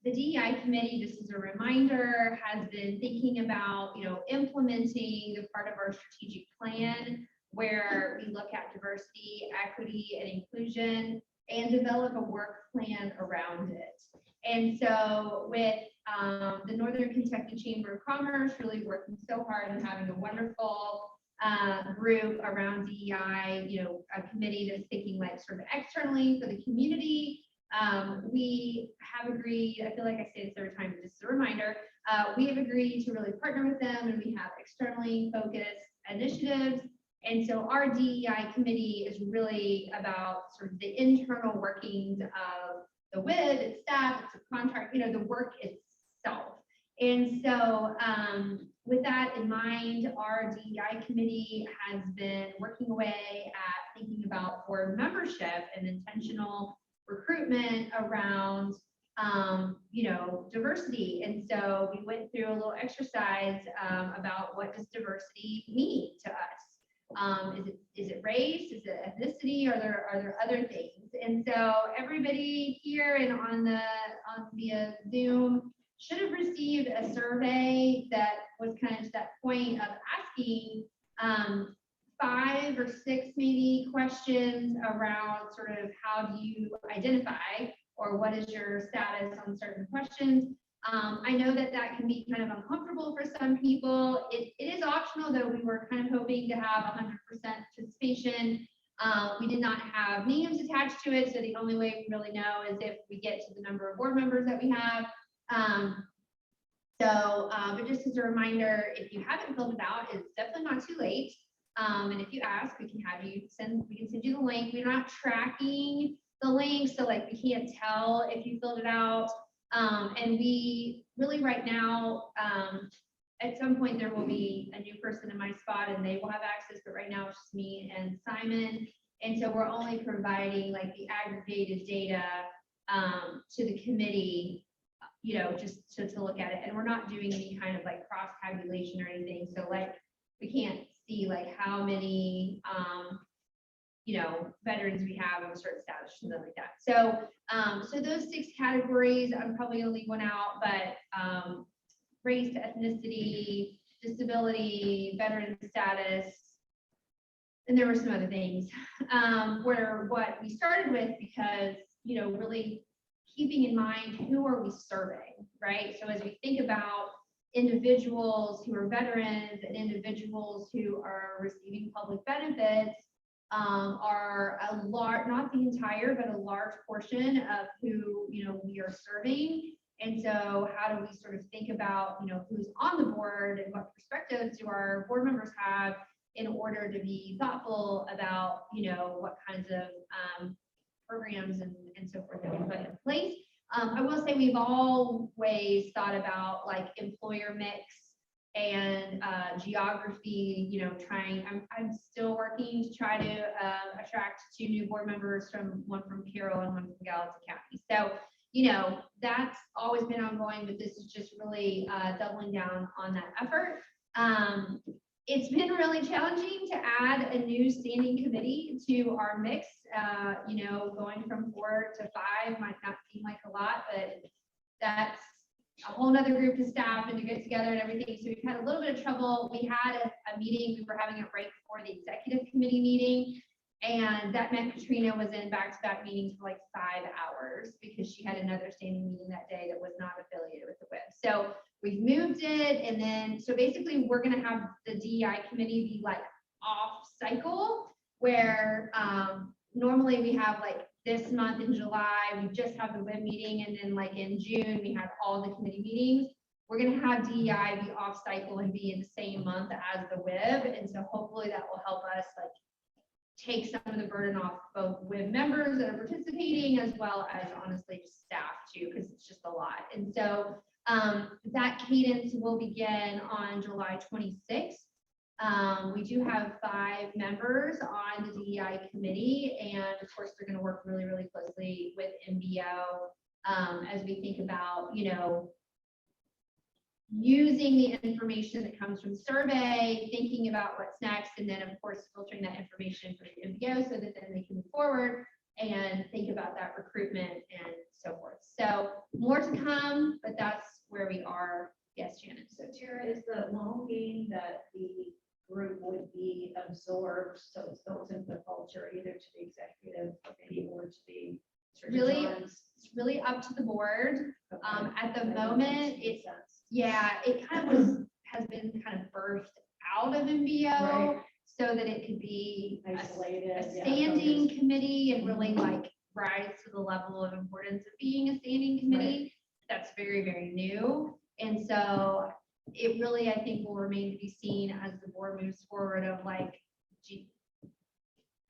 the DEI committee, just as a reminder, has been thinking about, implementing the part of our strategic plan where we look at diversity, equity, and inclusion and develop a work plan around it. And so with the Northern Kentucky Chamber of Commerce really working so hard and having a wonderful group around DEI, a committee that's thinking like sort of externally for the community. We have agreed, I feel like I say this every time, but just as a reminder, we have agreed to really partner with them, and we have externally focused initiatives. And so our DEI committee is really about sort of the internal workings of the WIB, its staff, its contract, the work itself. And so with that in mind, our DEI committee has been working away at thinking about board membership and intentional recruitment around diversity. And so we went through a little exercise about what does diversity mean to us. Is it race? Is it ethnicity? Are there other things? And so everybody here and on via Zoom should have received a survey that was kind of to that point of asking 5 or 6 maybe questions around sort of how do you identify or what is your status on certain questions. I know that can be kind of uncomfortable for some people. It is optional, though. We were kind of hoping to have 100% participation. We did not have names attached to it, so the only way we really know is if we get to the number of board members that we have. But just as a reminder, if you haven't filled it out, it's definitely not too late. And if you ask, we can send you the link. We're not tracking the link, so like we can't tell if you filled it out. And we really right now, at some point there will be a new person in my spot and they will have access, but right now it's just me and Simon. And so we're only providing like the aggregated data to the committee, just to look at it. And we're not doing any kind of like cross tabulation or anything. So like we can't see like how many veterans we have of a certain status, something like that. So those 6 categories, I'm probably gonna leave one out, but race, ethnicity, disability, veteran status, and there were some other things where what we started with, because really keeping in mind who are we serving, right? So as we think about individuals who are veterans and individuals who are receiving public benefits, are a large, not the entire, but a large portion of who we are serving. And so how do we sort of think about who's on the board and what perspectives do our board members have in order to be thoughtful about what kinds of programs and so forth that we put in place. I will say we've always thought about like employer mix and geography, I'm still working to try to attract 2 new board members, one from Carroll and one from Gallatin County. So, that's always been ongoing, but this is just really doubling down on that effort. It's been really challenging to add a new standing committee to our mix. Going from 4 to 5 might not seem like a lot, but that's a whole nother group of staff and to get together and everything. So we've had a little bit of trouble. We had a meeting, we were having it right before the executive committee meeting. And that meant Katrina was in back-to-back meetings for like 5 hours because she had another standing meeting that day that was not affiliated with the WIB. So we've moved it. And then, so basically we're gonna have the DEI committee be like off cycle where normally we have like this month in July, we just have the WIB meeting. And then like in June, we have all the committee meetings. We're gonna have DEI be off cycle and be in the same month as the WIB. And so hopefully that will help us like take some of the burden off both WIB members that are participating as well as honestly just staff too, because it's just a lot. And so that cadence will begin on July 26th. We do have 5 members on the DEI committee, and of course they're going to work really, really closely with MBO as we think about, using the information that comes from the survey, thinking about what's next, and then of course filtering that information for the MBO so that then they can move forward and think about that recruitment and so forth. So more to come, but that's where we are. Yes, Shannon. So Tara, is the longing that the group would be absorbed, so it's built into the culture, either to the executive committee or to the Really, it's really up to the board. At the moment, it's it kind of has been kind of birthed out of MBO, Right. so that it could be Isolated, a yeah, standing focused. committee and really like rise to the level of importance of being a standing committee. That's very, very new. And so it really, I think, will remain to be seen as the board moves forward of like,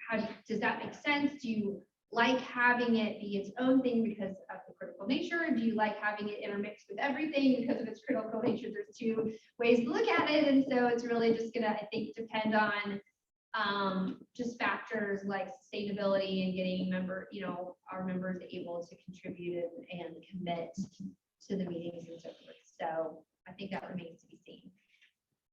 how does that make sense? Do you like having it be its own thing because of the critical nature? Do you like having it intermixed with everything because of its critical nature? There's two ways to look at it. And so it's really just gonna, I think, depend on just factors like sustainability and getting our members able to contribute and commit to the meetings and so forth. So I think that remains to be seen.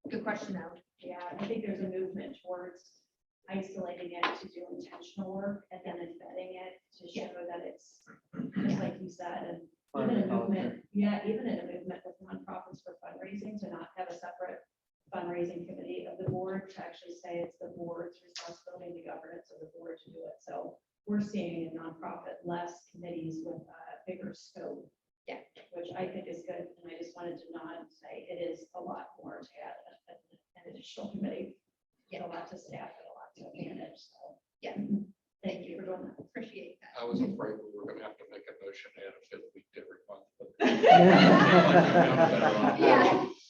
Good question though. Yeah, I think there's a movement towards isolating it to do intentional work and then embedding it to show that it's, just like you said, and even a movement, even in a movement with nonprofits for fundraising, to not have a separate fundraising committee of the board, to actually say it's the board's responsibility, the governance of the board to do it. So we're seeing in nonprofit less committees with a bigger scope. Yeah. Which I think is good, and I just wanted to nod and say it is a lot more to add an additional committee. A lot to staff and a lot to manage, so. Yeah. Thank you for doing that. Appreciate that. I was afraid we were gonna have to make a motion to add a fifth week every month.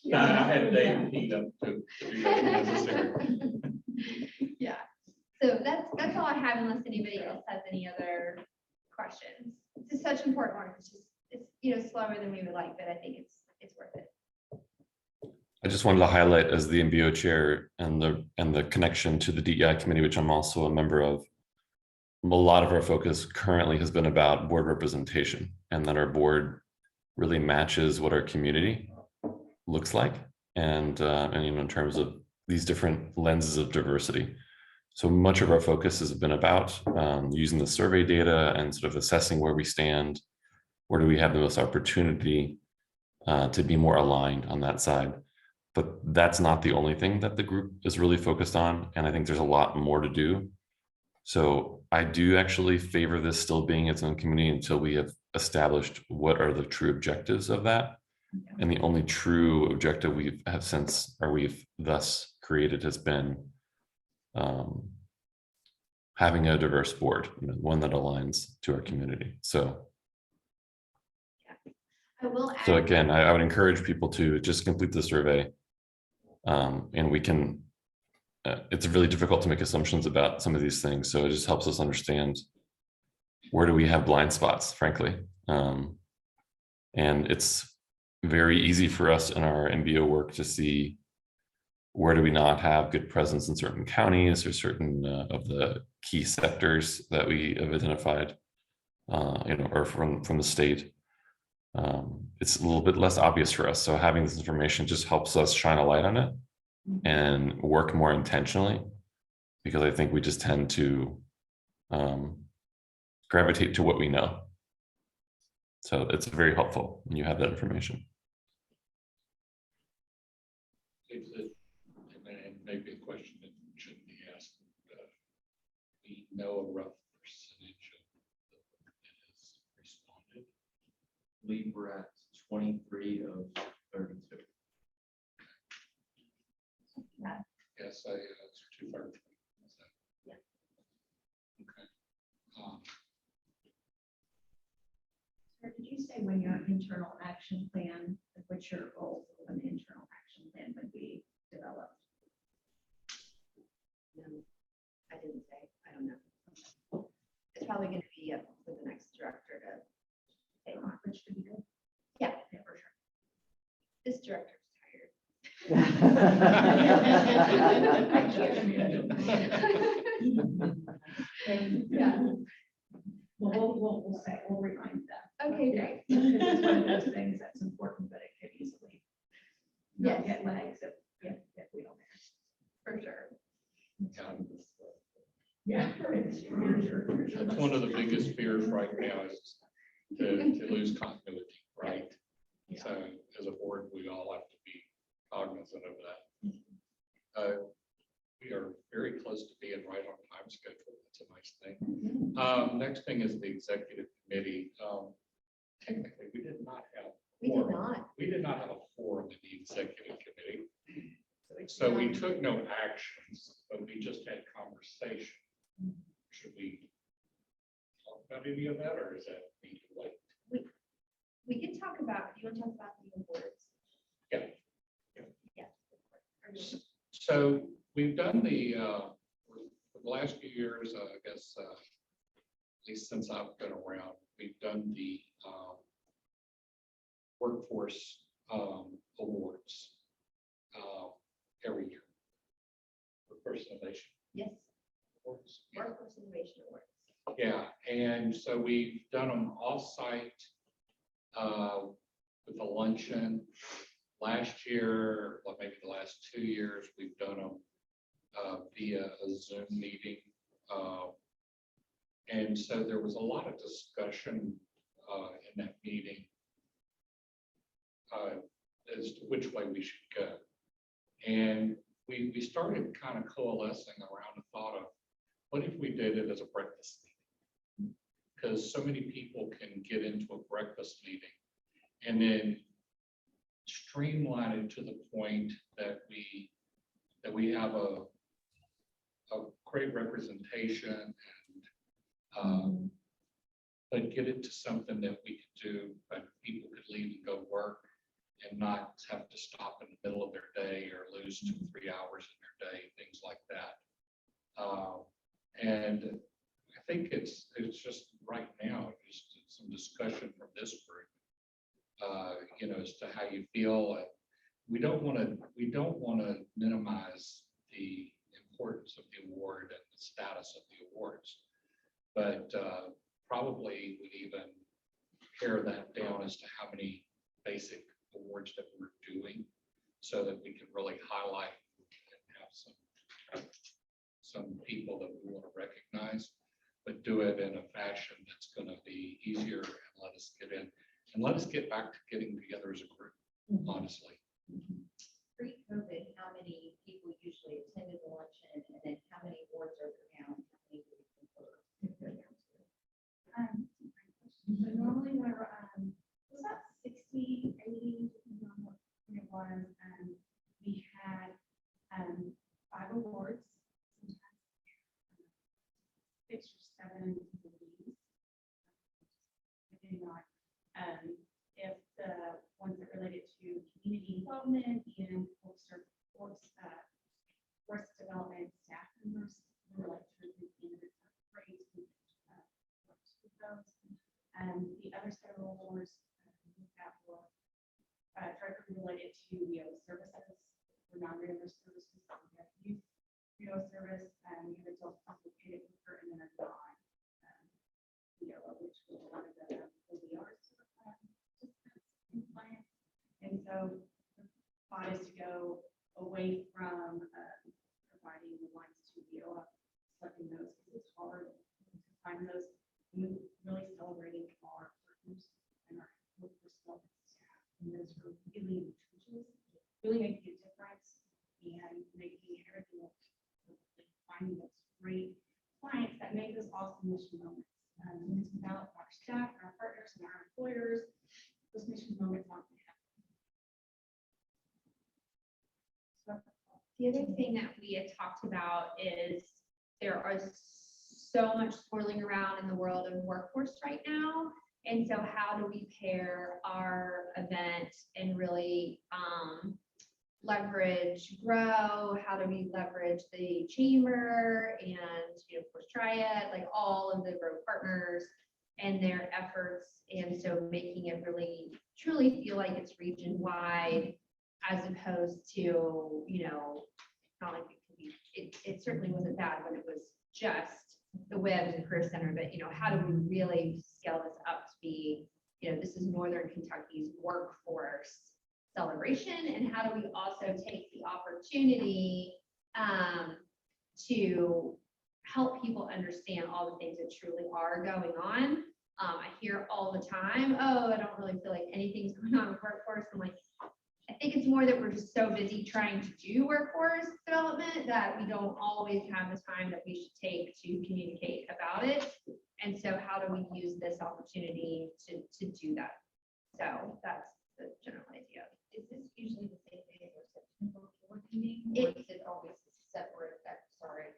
Yeah. I had Dave teed up to do that if necessary. Yeah. So that's all I have unless anybody else has any other questions. This is such important work. It's slower than we would like, but I think it's worth it. I just wanted to highlight as the MBO chair and the connection to the DEI committee, which I'm also a member of. A lot of our focus currently has been about board representation, and that our board really matches what our community looks like, and in terms of these different lenses of diversity. So much of our focus has been about using the survey data and sort of assessing where we stand, where do we have the most opportunity to be more aligned on that side. But that's not the only thing that the group is really focused on. And I think there's a lot more to do. So I do actually favor this still being its own community until we have established what are the true objectives of that. And the only true objective we've thus created has been having a diverse board, one that aligns to our community. So I will add. So again, I would encourage people to just complete the survey. And we can, it's really difficult to make assumptions about some of these things. So it just helps us understand where do we have blind spots, frankly. And it's very easy for us in our MBO work to see where do we not have good presence in certain counties or certain of the key sectors that we have identified, or from the state. It's a little bit less obvious for us. So having this information just helps us shine a light on it and work more intentionally, because I think we just tend to gravitate to what we know. So it's very helpful when you have that information. And maybe a question that shouldn't be asked. We know a rough percentage of that has responded. I believe we're at 23 of 32. Yes, it's 2/3. Yeah. Okay. Or did you say when your internal action plan, what's your goal for an internal action plan would be developed? No, I didn't say. I don't know. It's probably going to be up to the next director to take on, which should be good. Yeah, for sure. This director's tired. Yeah. We'll say, we'll remind them. Okay, great. Because it's one of those things that's important, but it could easily Yes. not get legs if we don't. For sure. Yeah. That's one of the biggest fears right now is to lose continuity, right? So as a board, we all have to be cognizant of that. We are very close to being right on time schedule. That's a nice thing. Next thing is the executive committee. Technically, we did not have. We did not. We did not have a forum in the executive committee. So we took no actions, but we just had conversation. Should we talk about any of that, or is that need to wait? We can talk about, do you want to talk about the boards? Yeah. Yeah. So we've done the last few years, I guess, least since I've been around, we've done the workforce awards every year. Workforce Innovation Yes, Awards. Workforce Innovation Awards. Yeah, and so we've done them off-site with a luncheon. Last year, well, maybe the last 2 years, we've done them via a Zoom meeting. And so there was a lot of discussion in that meeting as to which way we should go. And we started kind of coalescing around the thought of, what if we did it as a breakfast meeting? Because so many people can get into a breakfast meeting and then streamline it to the point that we have a great representation and but get it to something that we could do, but people could leave and go work and not have to stop in the middle of their day or lose 2 or 3 hours in their day, things like that. And I think it's just right now, just some discussion from this group, you know, as to how you feel. We don't want to minimize the importance of the award and the status of the awards, but probably would even pare that down as to how many basic awards that we're doing, so that we can really highlight and have some people that we want to recognize, but do it in a fashion that's going to be easier and let us get in and let us get back to getting together as a group, honestly. Pre-COVID, how many people usually attended the luncheon, and then how many awards are there now? So normally there were, was that 60, 80, depending on what it was, we had 5 awards, sometimes 6 or 7 movies, depending on if the ones that related to community involvement and workforce development staff members, we were like terrific candidates for praise. The other set of awards that were directly related to services, for non-reimbursed services, so we have youth service, we have adult complicated worker, and then a non which was a lot of the OERs clients. And so the thought is to go away from providing the ones to VOA, selecting those because it's hard to find those. We really celebrating our partners and our workforce development staff, and those are really trenches, really making a difference and making everything look, finding those great clients that make those awesome mission moments. Because without our staff, our partners, and our employers, those mission moments aren't going to happen. The other thing that we had talked about is there are so much swirling around in the world of workforce right now. And so how do we pair our event and really leverage grow? How do we leverage the chamber and, of course, Triad, like all of the grow partners and their efforts. And so making it really truly feel like it's region wide, as opposed to, not like it could be, it certainly wasn't bad when it was just the WIB and Career Center, but how do we really scale this up to be, this is Northern Kentucky's workforce celebration, and how do we also take the opportunity to help people understand all the things that truly are going on. I hear all the time, oh, I don't really feel like anything's going on with workforce. I'm like, I think it's more that we're just so busy trying to do workforce development that we don't always have the time that we should take to communicate about it. And so how do we use this opportunity to do that? So that's the general idea. Is this usually the same day as our September board meeting? It's always separate, sorry.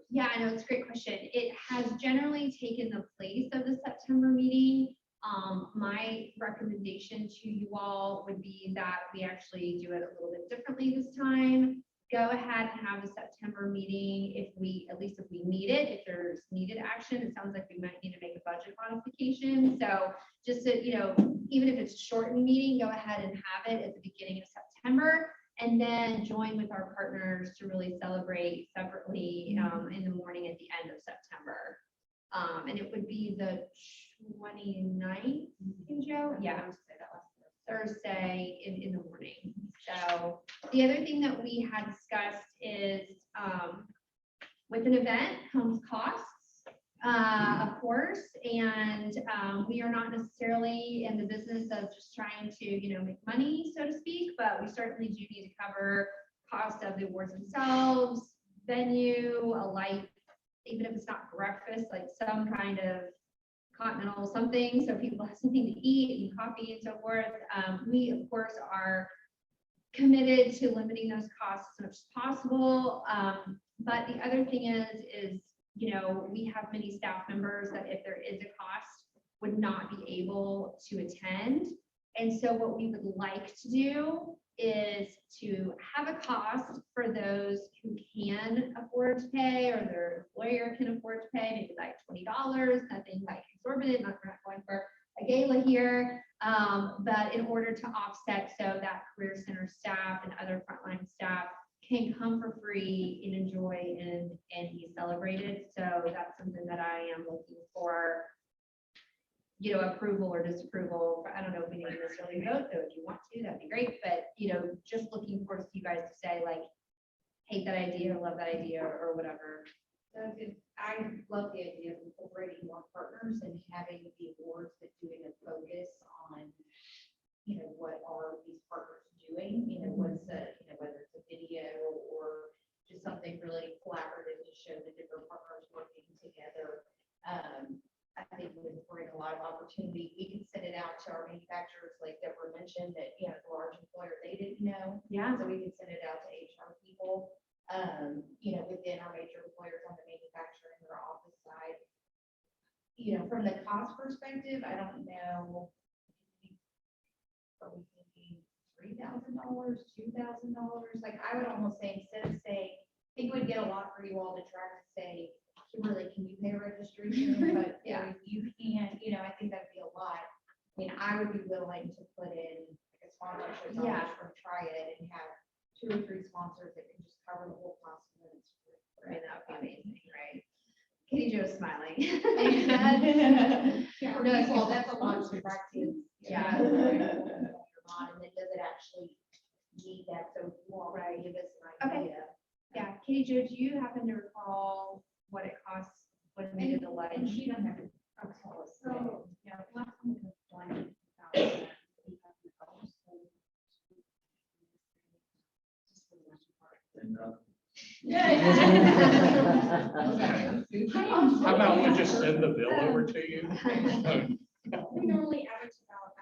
Yeah, I know, it's a great question. It has generally taken the place of the September meeting. My recommendation to you all would be that we actually do it a little bit differently this time. go ahead and have a September meeting if we, at least if we need it, if there's needed action. It sounds like we might need to make a budget modification. So just to, even if it's a shortened meeting, go ahead and have it at the beginning of September. And then join with our partners to really celebrate separately in the morning at the end of September. And it would be the 29th, Joe? Yeah, Thursday in the morning. So the other thing that we had discussed is with an event comes costs, of course, and we are not necessarily in the business of just trying to, make money, so to speak, but we certainly do need to cover cost of the awards themselves, venue, a light, even if it's not breakfast, like some kind of continental something, so people have something to eat and coffee and so forth. We, of course, are committed to limiting those costs as much as possible. But the other thing is, we have many staff members that if there is a cost, would not be able to attend. And so what we would like to do is to have a cost for those who can afford to pay, or their employer can afford to pay, maybe like $20, nothing like exorbitant, we're not going for a gala here, but in order to offset so that Career Center staff and other frontline staff can come for free and enjoy and be celebrated. So that's something that I am looking for, approval or disapproval. I don't know if we need to necessarily vote, though. If you want to, that'd be great. But, just looking for you guys to say like, hate that idea, or love that idea, or whatever. I love the idea of incorporating more partners and having the awards that doing a focus on, what are these partners doing, what's whether it's a video or just something really collaborative to show the different partners working together. I think it would bring a lot of opportunity. We can send it out to our manufacturers, like Deborah mentioned, that, the large employer, they didn't know. Yeah. So we can send it out to HR people, within our major employers on the manufacturing or office side. From the cost perspective, I don't know. Are we thinking $3,000, $2,000? Like, I would almost say, instead of saying, I think it would get a lot for you all to try to say, Kimberly, can you pay registration? But yeah, you can't, I think that'd be a lot. I mean, I would be willing to put in like a sponsorship dollars or try it and have 2 or 3 sponsors that can just cover the whole cost. And then it's free. Right, that would be amazing, right? Katie Jo's smiling. Yeah, well, that's a lot to practice. Yeah. And then does it actually need that? So if you want to give us an Okay. idea. Yeah, Katie Jo, do you happen to recall what it costs when we did the light? And she doesn't have it. So, yeah, last time we was blind, $8,000. How about we just send the bill over to you? We normally average about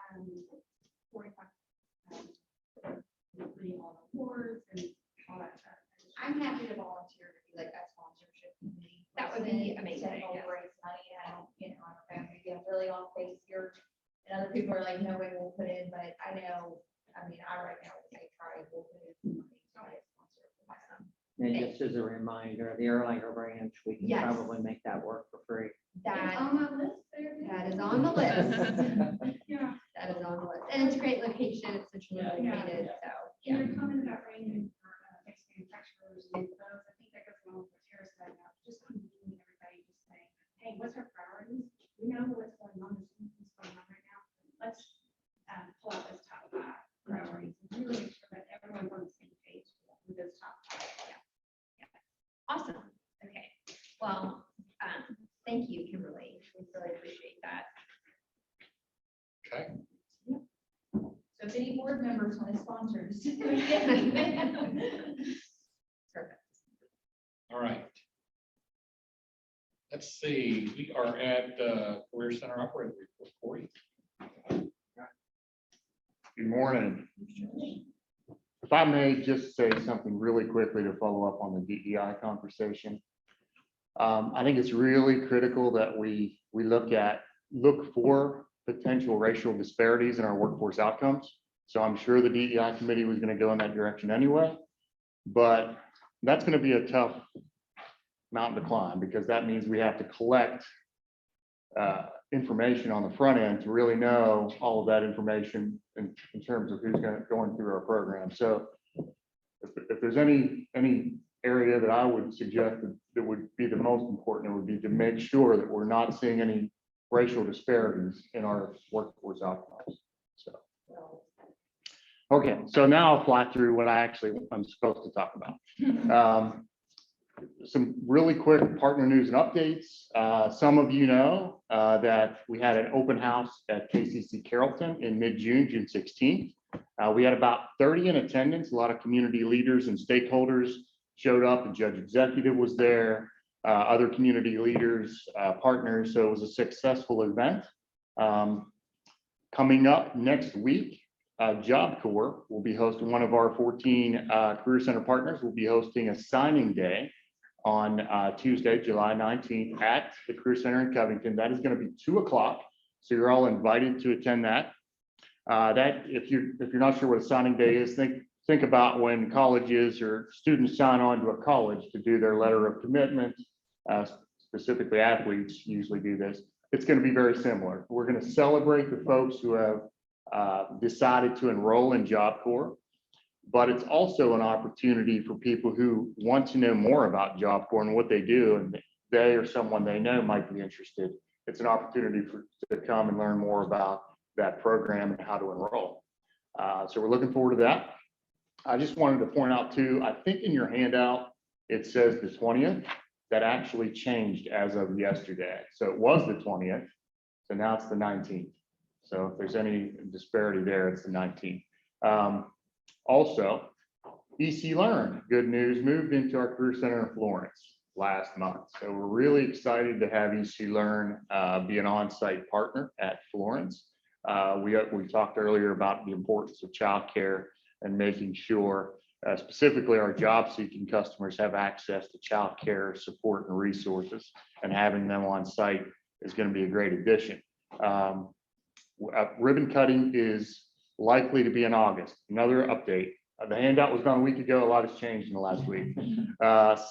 45. Reading all the awards and all that stuff. I'm happy to volunteer to be like that sponsorship committee. That would be amazing, To help yes. raise money. I don't, I'm a family, I'm really off base here. And other people are like, no way we'll put in, but I know, I right now, if they try, we'll put in money. So I sponsor it. Awesome. And just as a reminder, the Erlanger branch, we can Yes. probably make that work for free. That, On my list there. that is on the list. Yeah. That is on the list. And it's a great location. It's centrally Yeah. located, so, Yeah, yeah. your comment about bringing next manufacturers and those, I think that goes along with what Tara said about just convening everybody, just saying, hey, what's our priorities? We know what's going on, there's something that's going on right now. Let's pull out those top 5 priorities and really make sure that everyone's on the same page with those top 5. Yeah. Awesome. Okay. Well, thank you, Kimberly. We really appreciate that. Okay. So if any board members want to sponsor. Perfect. All right. Let's see, we are at Career Center Operating Report. Corey. Good morning. If I may just say something really quickly to follow up on the DEI conversation. I think it's really critical that we look for potential racial disparities in our workforce outcomes. So I'm sure the DEI committee was going to go in that direction anyway. But that's going to be a tough mountain to climb, because that means we have to collect information on the front end to really know all of that information in terms of who's going through our program. So if there's any area that I would suggest that would be the most important, it would be to make sure that we're not seeing any racial disparities in our workforce outcomes. So, okay, so now I'll fly through what I'm supposed to talk about. Some really quick partner news and updates. Some of you know that we had an open house at KCC Carrollton in mid-June, June 16th. We had about 30 in attendance. A lot of community leaders and stakeholders showed up. The judge executive was there, other community leaders, partners. So it was a successful event. Coming up next week, Job Corps will be hosting, one of our 14 Career Center partners will be hosting a signing day on Tuesday, July 19th at the Career Center in Covington. That is going to be 2 o'clock. So you're all invited to attend that. That if you're not sure what a signing day is, think about when colleges or students sign on to a college to do their letter of commitment. Specifically, athletes usually do this. It's going to be very similar. We're going to celebrate the folks who have decided to enroll in Job Corps, but it's also an opportunity for people who want to know more about Job Corps and what they do, and they or someone they know might be interested. It's an opportunity to come and learn more about that program and how to enroll. So we're looking forward to that. I just wanted to point out too, I think in your handout, it says the 20th. That actually changed as of yesterday. So it was the 20th. So now it's the 19th. So if there's any disparity there, it's the 19th. Also, EC Learn, good news, moved into our Career Center in Florence last month. So we're really excited to have EC Learn be an on-site partner at Florence. We talked earlier about the importance of childcare and making sure specifically our job-seeking customers have access to childcare support and resources, and having them on site is going to be a great addition. Ribbon cutting is likely to be in August. Another update. The handout was done a week ago. A lot has changed in the last week.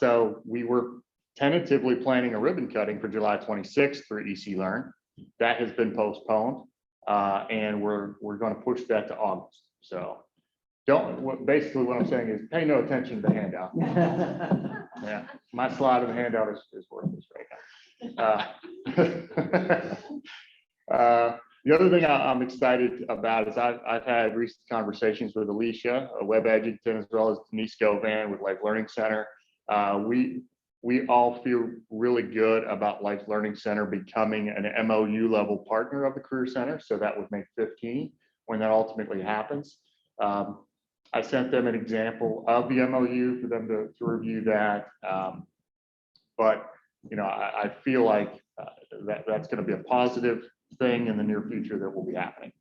So we were tentatively planning a ribbon cutting for July 26th through EC Learn. That has been postponed, and we're going to push that to August. So basically what I'm saying is pay no attention to the handout. Yeah, my slide of the handout is worthless right now. The other thing I'm excited about is I've had recent conversations with Alicia, Webb Edgington, as well as Denise Govan with Life Learning Center. We all feel really good about Life Learning Center becoming an MOU level partner of the Career Center. So that would make 15 when that ultimately happens. I sent them an example of the MOU for them to review that. But you know, I feel like that's going to be a positive thing in the near future that will be happening.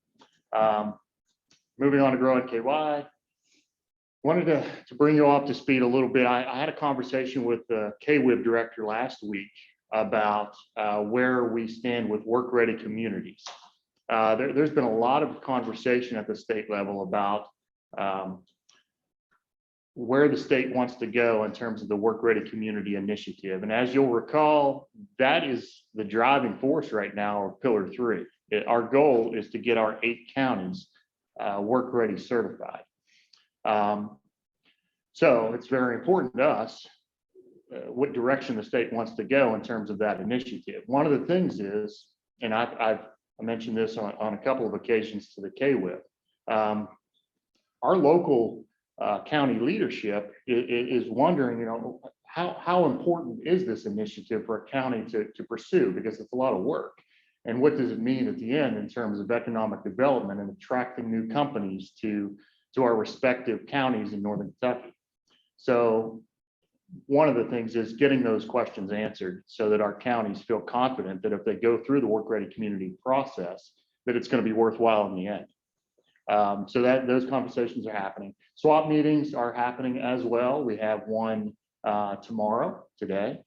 Moving on to Grow NKY. Wanted to bring you up to speed a little bit. I had a conversation with the NKWIB director last week about where we stand with work-ready communities. There's been a lot of conversation at the state level about where the state wants to go in terms of the work-ready community initiative. And as you'll recall, that is the driving force right now of Pillar 3. Our goal is to get our 8 counties work-ready certified. So it's very important to us what direction the state wants to go in terms of that initiative. One of the things is, and I've mentioned this on a couple of occasions to the NKWIB, our local county leadership is wondering, you know, how important is this initiative for a county to pursue, because it's a lot of work. And what does it mean at the end in terms of economic development and attracting new companies to our respective counties in Northern Kentucky? So one of the things is getting those questions answered so that our counties feel confident that if they go through the work-ready community process, that it's going to be worthwhile in the end. So those conversations are happening. SWAP meetings are happening as well. We have one today,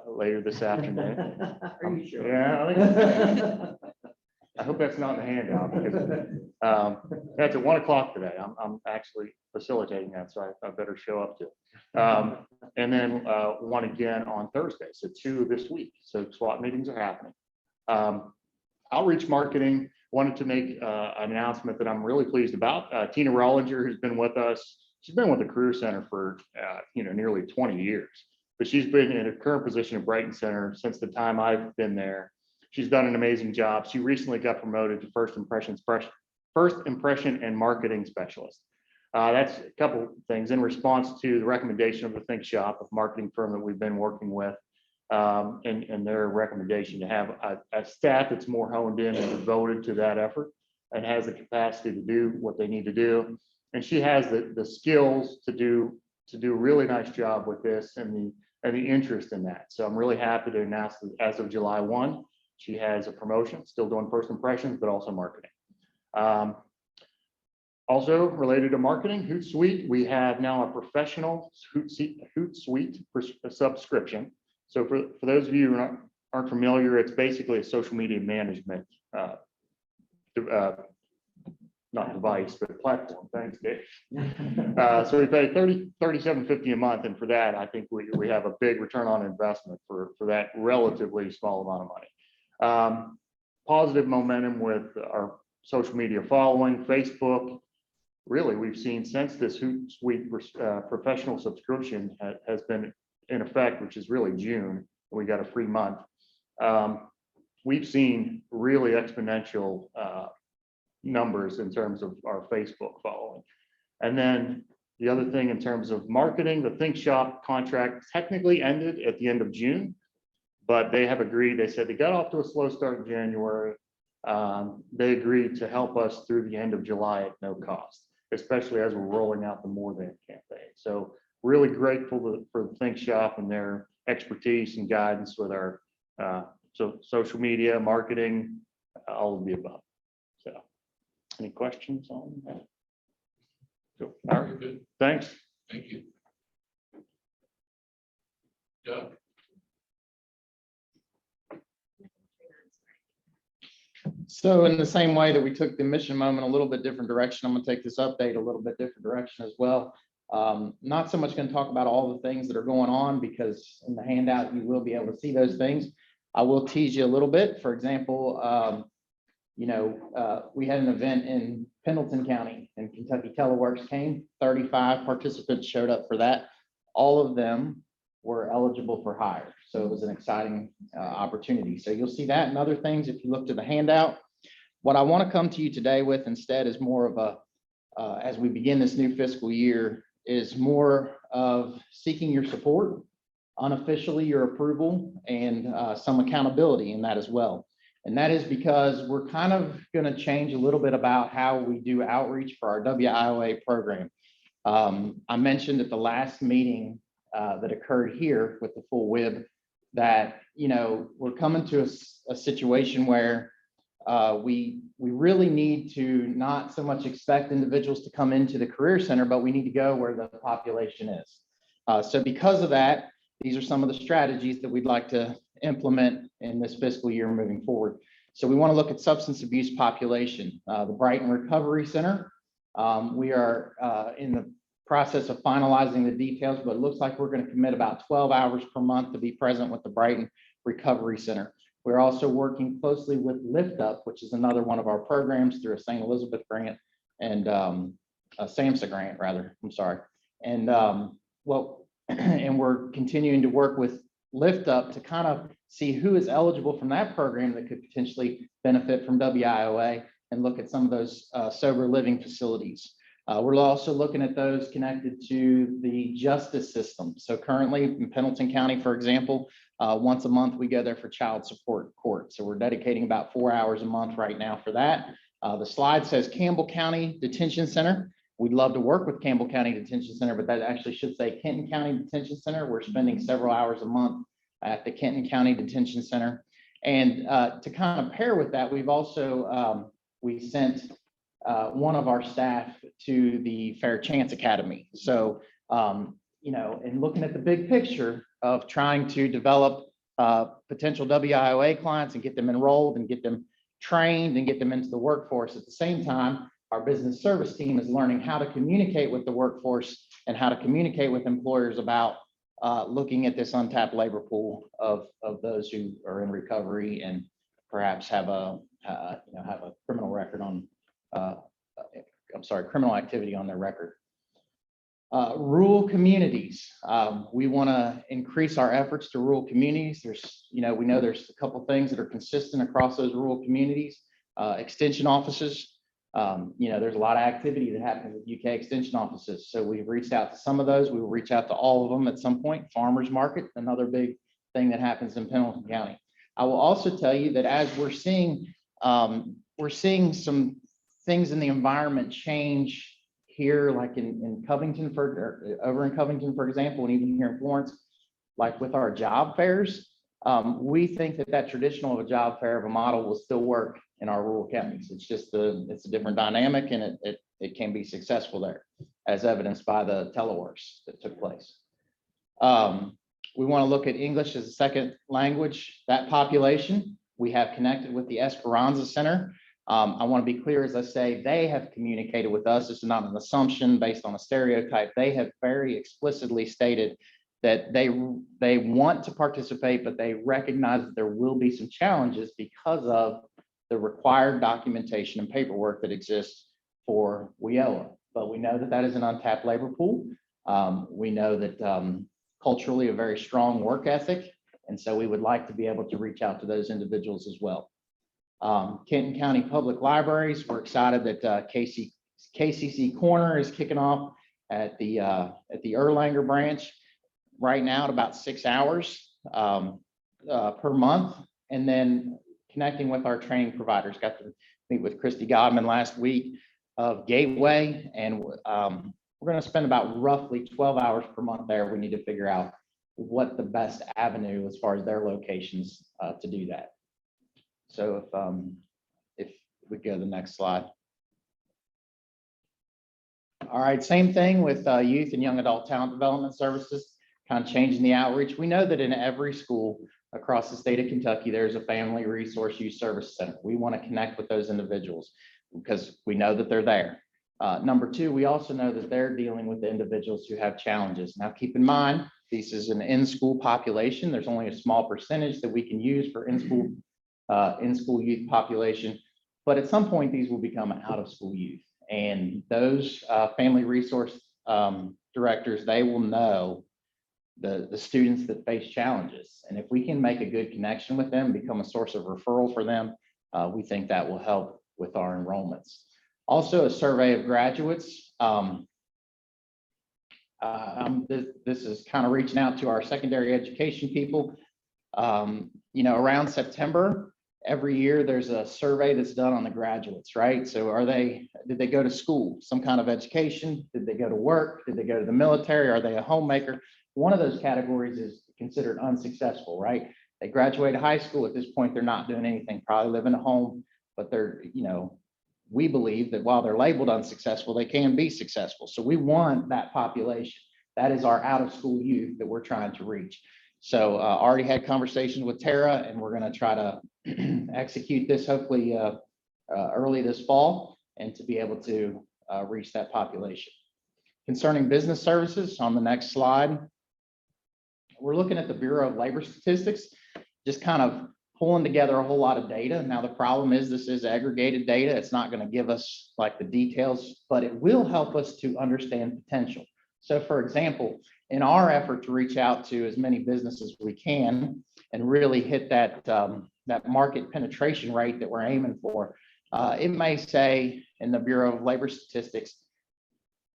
later this afternoon. Are you sure? Yeah. I hope that's not in the handout, because That's at 1 o'clock today. I'm actually facilitating that, so I better show up to it. And then one again on Thursday, so 2 this week. So SWAT meetings are happening. Outreach marketing, wanted to make an announcement that I'm really pleased about. Tina Rollinger has been with us. She's been with the Career Center for nearly 20 years, but she's been in her current position at Brighton Center since the time I've been there. She's done an amazing job. She recently got promoted to first impression and marketing specialist. That's a couple things in response to the recommendation of the Think Shop, a marketing firm that we've been working with, and their recommendation to have a staff that's more honed in and devoted to that effort and has the capacity to do what they need to do. And she has the skills to do a really nice job with this and the interest in that. So I'm really happy to announce that as of July 1, she has a promotion, still doing first impressions, but also marketing. Also related to marketing, Hootsuite, we have now a professional Hootsuite subscription. So for those of you who aren't familiar, it's basically a social media management, not device, but platform. Thanks, Dave. So we pay $37.50 a month, and for that, I think we have a big return on investment for that relatively small amount of money. Positive momentum with our social media following, Facebook. Really, we've seen since this Hootsuite professional subscription has been in effect, which is really June, we got a free month. We've seen really exponential numbers in terms of our Facebook following. And then the other thing in terms of marketing, the Think Shop contract technically ended at the end of June, but they have agreed. They said they got off to a slow start in January. They agreed to help us through the end of July at no cost, especially as we're rolling out the More Than campaign. So really grateful for the Think Shop and their expertise and guidance with our social media, marketing, all of the above. So any questions on that? Cool. All right, good. Thanks. Thank you. Doug? So in the same way that we took the mission moment a little bit different direction, I'm going to take this update a little bit different direction as well. Not so much going to talk about all the things that are going on, because in the handout, you will be able to see those things. I will tease you a little bit. For example, we had an event in Pendleton County and Kentucky Teleworks came, 35 participants showed up for that. All of them were eligible for hire. So it was an exciting opportunity. So you'll see that and other things if you look to the handout. What I want to come to you today with instead is more of a, as we begin this new fiscal year, is more of seeking your support, unofficially your approval, and some accountability in that as well. And that is because we're kind of going to change a little bit about how we do outreach for our WIOA program. I mentioned at the last meeting that occurred here with the full WIB that, we're coming to a situation where we really need to not so much expect individuals to come into the Career Center, but we need to go where the population is. So because of that, these are some of the strategies that we'd like to implement in this fiscal year moving forward. So we want to look at substance abuse population. The Brighton Recovery Center, we are in the process of finalizing the details, but it looks like we're going to commit about 12 hours per month to be present with the Brighton Recovery Center. We're also working closely with Lift Up, which is another one of our programs through a St. Elizabeth grant and a SAMHSA grant, rather. I'm sorry. And and we're continuing to work with Lift Up to kind of see who is eligible from that program that could potentially benefit from WIOA and look at some of those sober living facilities. We're also looking at those connected to the justice system. So currently in Pendleton County, for example, once a month we go there for child support court. So we're dedicating about 4 hours a month right now for that. The slide says Campbell County Detention Center. We'd love to work with Campbell County Detention Center, but that actually should say Kenton County Detention Center. We're spending several hours a month at the Kenton County Detention Center. And to kind of pair with that, we've also, we sent one of our staff to the Fair Chance Academy. So, in looking at the big picture of trying to develop potential WIOA clients and get them enrolled and get them trained and get them into the workforce at the same time, Our business service team is learning how to communicate with the workforce and how to communicate with employers about looking at this untapped labor pool of those who are in recovery and perhaps have a criminal record on, criminal activity on their record. Rural communities. We want to increase our efforts to rural communities. We know there's a couple things that are consistent across those rural communities. Extension offices. There's a lot of activity that happens with UK extension offices. So we've reached out to some of those. We will reach out to all of them at some point. Farmers market, another big thing that happens in Pendleton County. I will also tell you that as we're seeing some things in the environment change here, like in Covington, over in Covington, for example, and even here in Florence, like with our job fairs, we think that traditional of a job fair of a model will still work in our rural counties. It's just it's a different dynamic, and it can be successful there, as evidenced by the teleworks that took place. We want to look at English as a second language. That population, we have connected with the Esperanza Center. I want to be clear, as I say, they have communicated with us. This is not an assumption based on a stereotype. They have very explicitly stated that they want to participate, but they recognize that there will be some challenges because of the required documentation and paperwork that exists for WIOA. But we know that is an untapped labor pool. We know that culturally a very strong work ethic, and so we would like to be able to reach out to those individuals as well. Kenton County Public Libraries, we're excited that KCC Corner is kicking off at the Erlanger branch right now at about 6 hours per month, and then connecting with our training providers. Got to meet with Christy Godman last week of Gateway, and we're going to spend about roughly 12 hours per month there. We need to figure out what the best avenue as far as their locations to do that. So if we go to the next slide. All right, same thing with youth and young adult talent development services, kind of changing the outreach. We know that in every school across the state of Kentucky, there's a family resource youth service center. We want to connect with those individuals because we know that they're there. Number two, we also know that they're dealing with the individuals who have challenges. Now, keep in mind, this is an in-school population. There's only a small percentage that we can use for in-school youth population, but at some point these will become out-of-school youth, and those family resource directors, they will know the students that face challenges, and if we can make a good connection with them, become a source of referral for them, we think that will help with our enrollments. Also, a survey of graduates. This is kind of reaching out to our secondary education people. Around September, every year there's a survey that's done on the graduates, right? So did they go to school, some kind of education? Did they go to work? Did they go to the military? Are they a homemaker? One of those categories is considered unsuccessful, right? They graduate high school. At this point, they're not doing anything, probably living at home, but we believe that while they're labeled unsuccessful, they can be successful. So we want that population. That is our out-of-school youth that we're trying to reach. So already had conversations with Tara, and we're going to try to execute this hopefully early this fall, and to be able to reach that population. Concerning business services, on the next slide, we're looking at the Bureau of Labor Statistics, just kind of pulling together a whole lot of data. Now, the problem is this is aggregated data. It's not going to give us like the details, but it will help us to understand potential. So for example, in our effort to reach out to as many businesses as we can and really hit that market penetration rate that we're aiming for, it may say in the Bureau of Labor Statistics,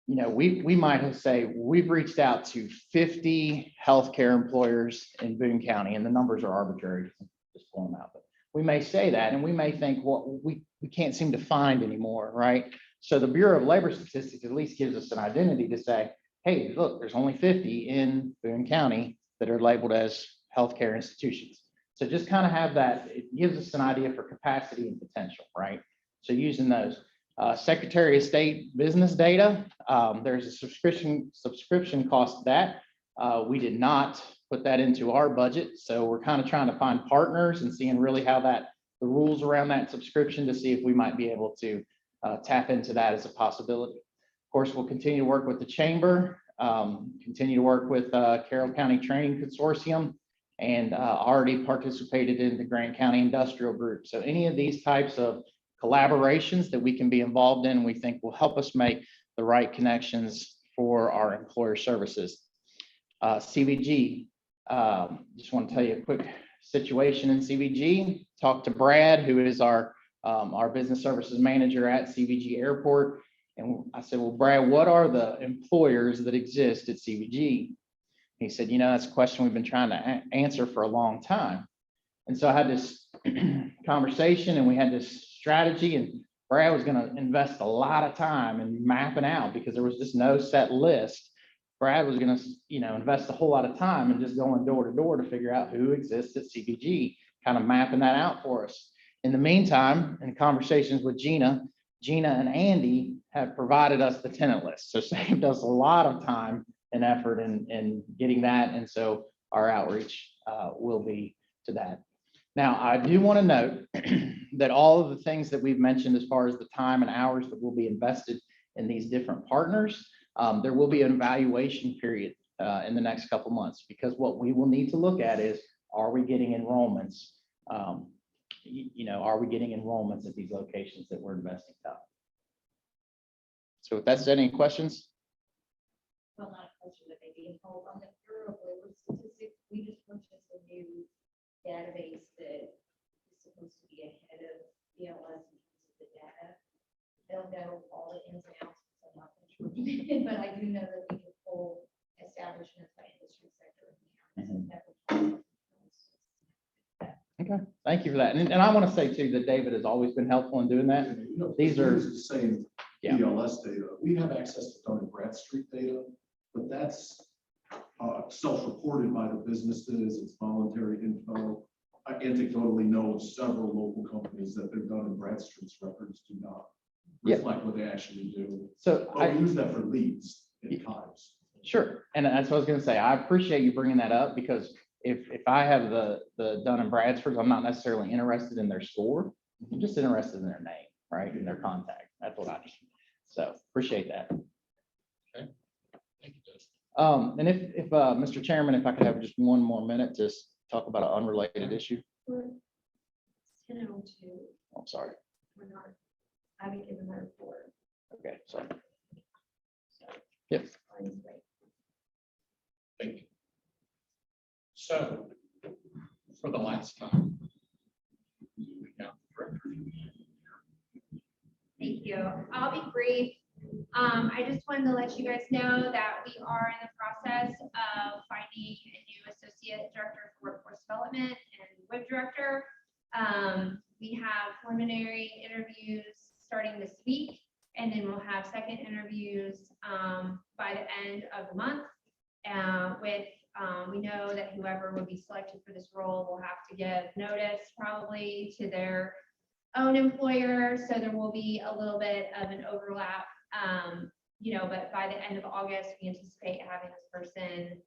we might have say we've reached out to 50 healthcare employers in Boone County, and the numbers are arbitrary, just pull them out. But we may say that, and we may think, well, we can't seem to find anymore, right? So the Bureau of Labor Statistics at least gives us an identity to say, hey, look, there's only 50 in Boone County that are labeled as healthcare institutions. So just kind of have that, it gives us an idea for capacity and potential, right? So using those. Secretary of State business data, there's a subscription cost to that. We did not put that into our budget, so we're kind of trying to find partners and seeing really how the rules around that subscription to see if we might be able to tap into that as a possibility. Of course, we'll continue to work with the chamber, continue to work with Carroll County Training Consortium, and already participated in the Grant County Industrial Group. So any of these types of collaborations that we can be involved in, we think will help us make the right connections for our employer services. CVG, just want to tell you a quick situation in CVG. Talked to Brad, who is our business services manager at CVG Airport. And I said, well, Brad, what are the employers that exist at CVG? He said, that's a question we've been trying to answer for a long time. And so I had this conversation and we had this strategy, and Brad was going to invest a lot of time in mapping out, because there was just no set list. Brad was going to, invest a whole lot of time and just going door to door to figure out who exists at CVG, kind of mapping that out for us. In the meantime, in conversations with Gina and Andy have provided us the tenant list. So saved us a lot of time and effort in getting that. And so our outreach will be to that. Now, I do want to note that all of the things that we've mentioned as far as the time and hours that will be invested in these different partners, there will be an evaluation period in the next couple months, because what we will need to look at is, are we getting enrollments? Are we getting enrollments at these locations that we're investing in? So if that's any questions? Well, not a question, but maybe hold on the Bureau of Labor Statistics. We just purchased a new database that is supposed to be ahead of BLS in terms of the data. I don't know all the ins and outs, because I'm not sure, but I do know that we can pull establishments by industry sector. Okay, thank you for that. And I want to say too that David has always been helpful in doing that. These are the same BLS data. We have access to Dun & Bradstreet data, but that's self-reported by the businesses. It's voluntary info. I anecdotally know of several local companies that their Dun & Bradstreet's records do not reflect what they actually do. So I use that for leads at times. Sure, and that's what I was going to say. I appreciate you bringing that up, because if I have the Dun & Bradstreet's, I'm not necessarily interested in their score. I'm just interested in their name, right, and their contact. That's what I need. So appreciate that. Okay. Thank you, Judge. And if Mr. Chairman, if I could have just one more minute to talk about an unrelated issue. 10:02. I'm sorry. We're not, I haven't given my report. Okay, sorry. Yep. Thank you. So, for the last time. Thank you. I'll be brief. I just wanted to let you guys know that we are in the process of finding a new associate director for workforce development and WIB director. We have preliminary interviews starting this week, and then we'll have second interviews by the end of the month. We know that whoever would be selected for this role will have to give notice probably to their own employer, so there will be a little bit of an overlap, but by the end of August, we anticipate having this person,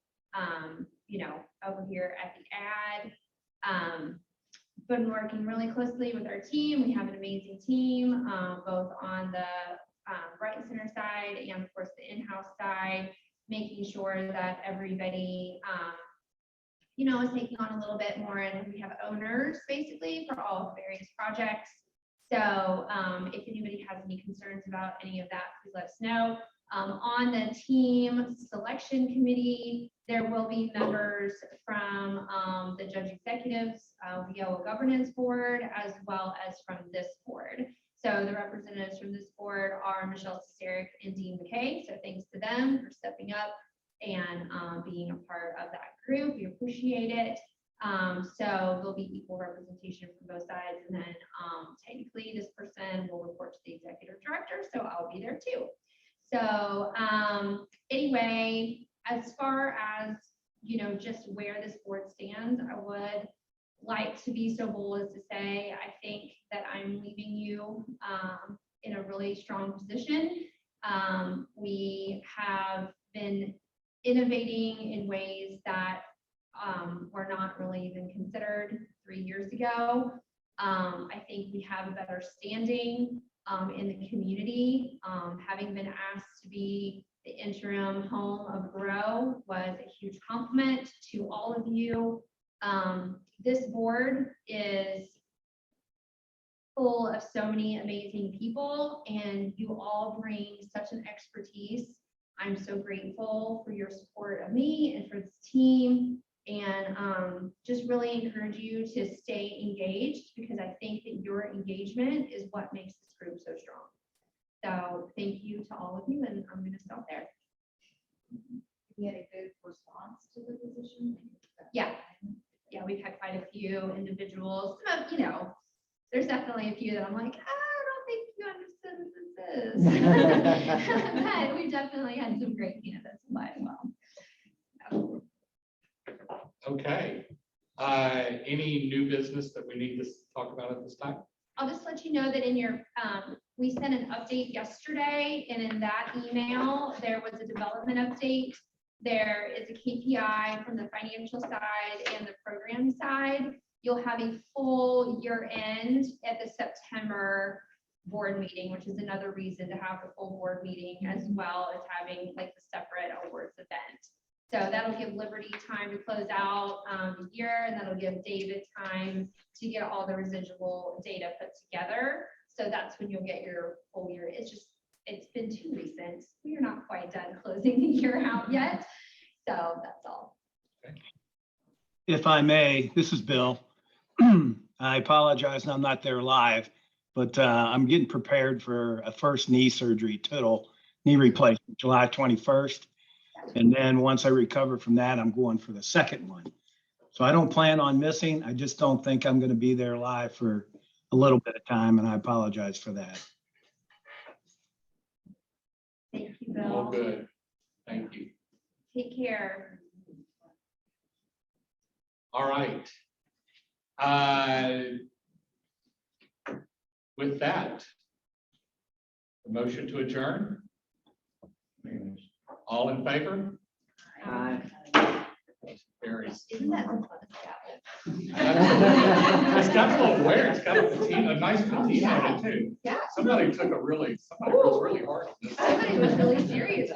over here at the ad. Been working really closely with our team. We have an amazing team, both on the Brighton Center side and of course the in-house side, making sure that everybody, is taking on a little bit more, and we have owners basically for all of the various projects. So if anybody has any concerns about any of that, please let us know. On the team selection committee, there will be members from the judge executives, VO governance board, as well as from this board. So the representatives from this board are Michelle Sterick and Dean McKay. So thanks to them for stepping up and being a part of that group. We appreciate it. So there'll be equal representation from both sides. And then technically this person will report to the executive director. So I'll be there too. So anyway, as far as, just where this board stands, I would like to be so bold as to say, I think that I'm leaving you in a really strong position. We have been innovating in ways that were not really even considered 3 years ago. I think we have a better standing in the community. Having been asked to be the interim home of Grow was a huge compliment to all of you. This board is full of so many amazing people, and you all bring such an expertise. I'm so grateful for your support of me and for this team, and just really encourage you to stay engaged, because I think that your engagement is what makes this group so strong. So thank you to all of you, and I'm going to stop there. We had a good response to the position. Yeah, we've had quite a few individuals. Some of, there's definitely a few that I'm like, I don't think you understood what this is. But we've definitely had some great candidates apply as well. Okay. Any new business that we need to talk about at this time? I'll just let you know that in your, we sent an update yesterday, and in that email, there was a development update. There is a KPI from the financial side and the program side. You'll have a full year end at the September board meeting, which is another reason to have a full board meeting, as well as having like the separate awards event. So that'll give Liberty time to close out the year, and that'll give David time to get all the residual data put together. So that's when you'll get your full year. It's been too recent. We are not quite done closing the year out yet. So that's all. If I may, this is Bill. I apologize, I'm not there live, but I'm getting prepared for a first knee surgery, total knee replacement, July 21st. And then once I recover from that, I'm going for the second one. So I don't plan on missing. I just don't think I'm going to be there live for a little bit of time, and I apologize for that. Thank you, Bill. All good. Thank you. Take care. All right. With that, the motion to adjourn. All in favor? Carries. Isn't that the fun It's got a little wear. It's got a nice patina on it too. Yeah. Somebody was really hard on this. Somebody was really serious.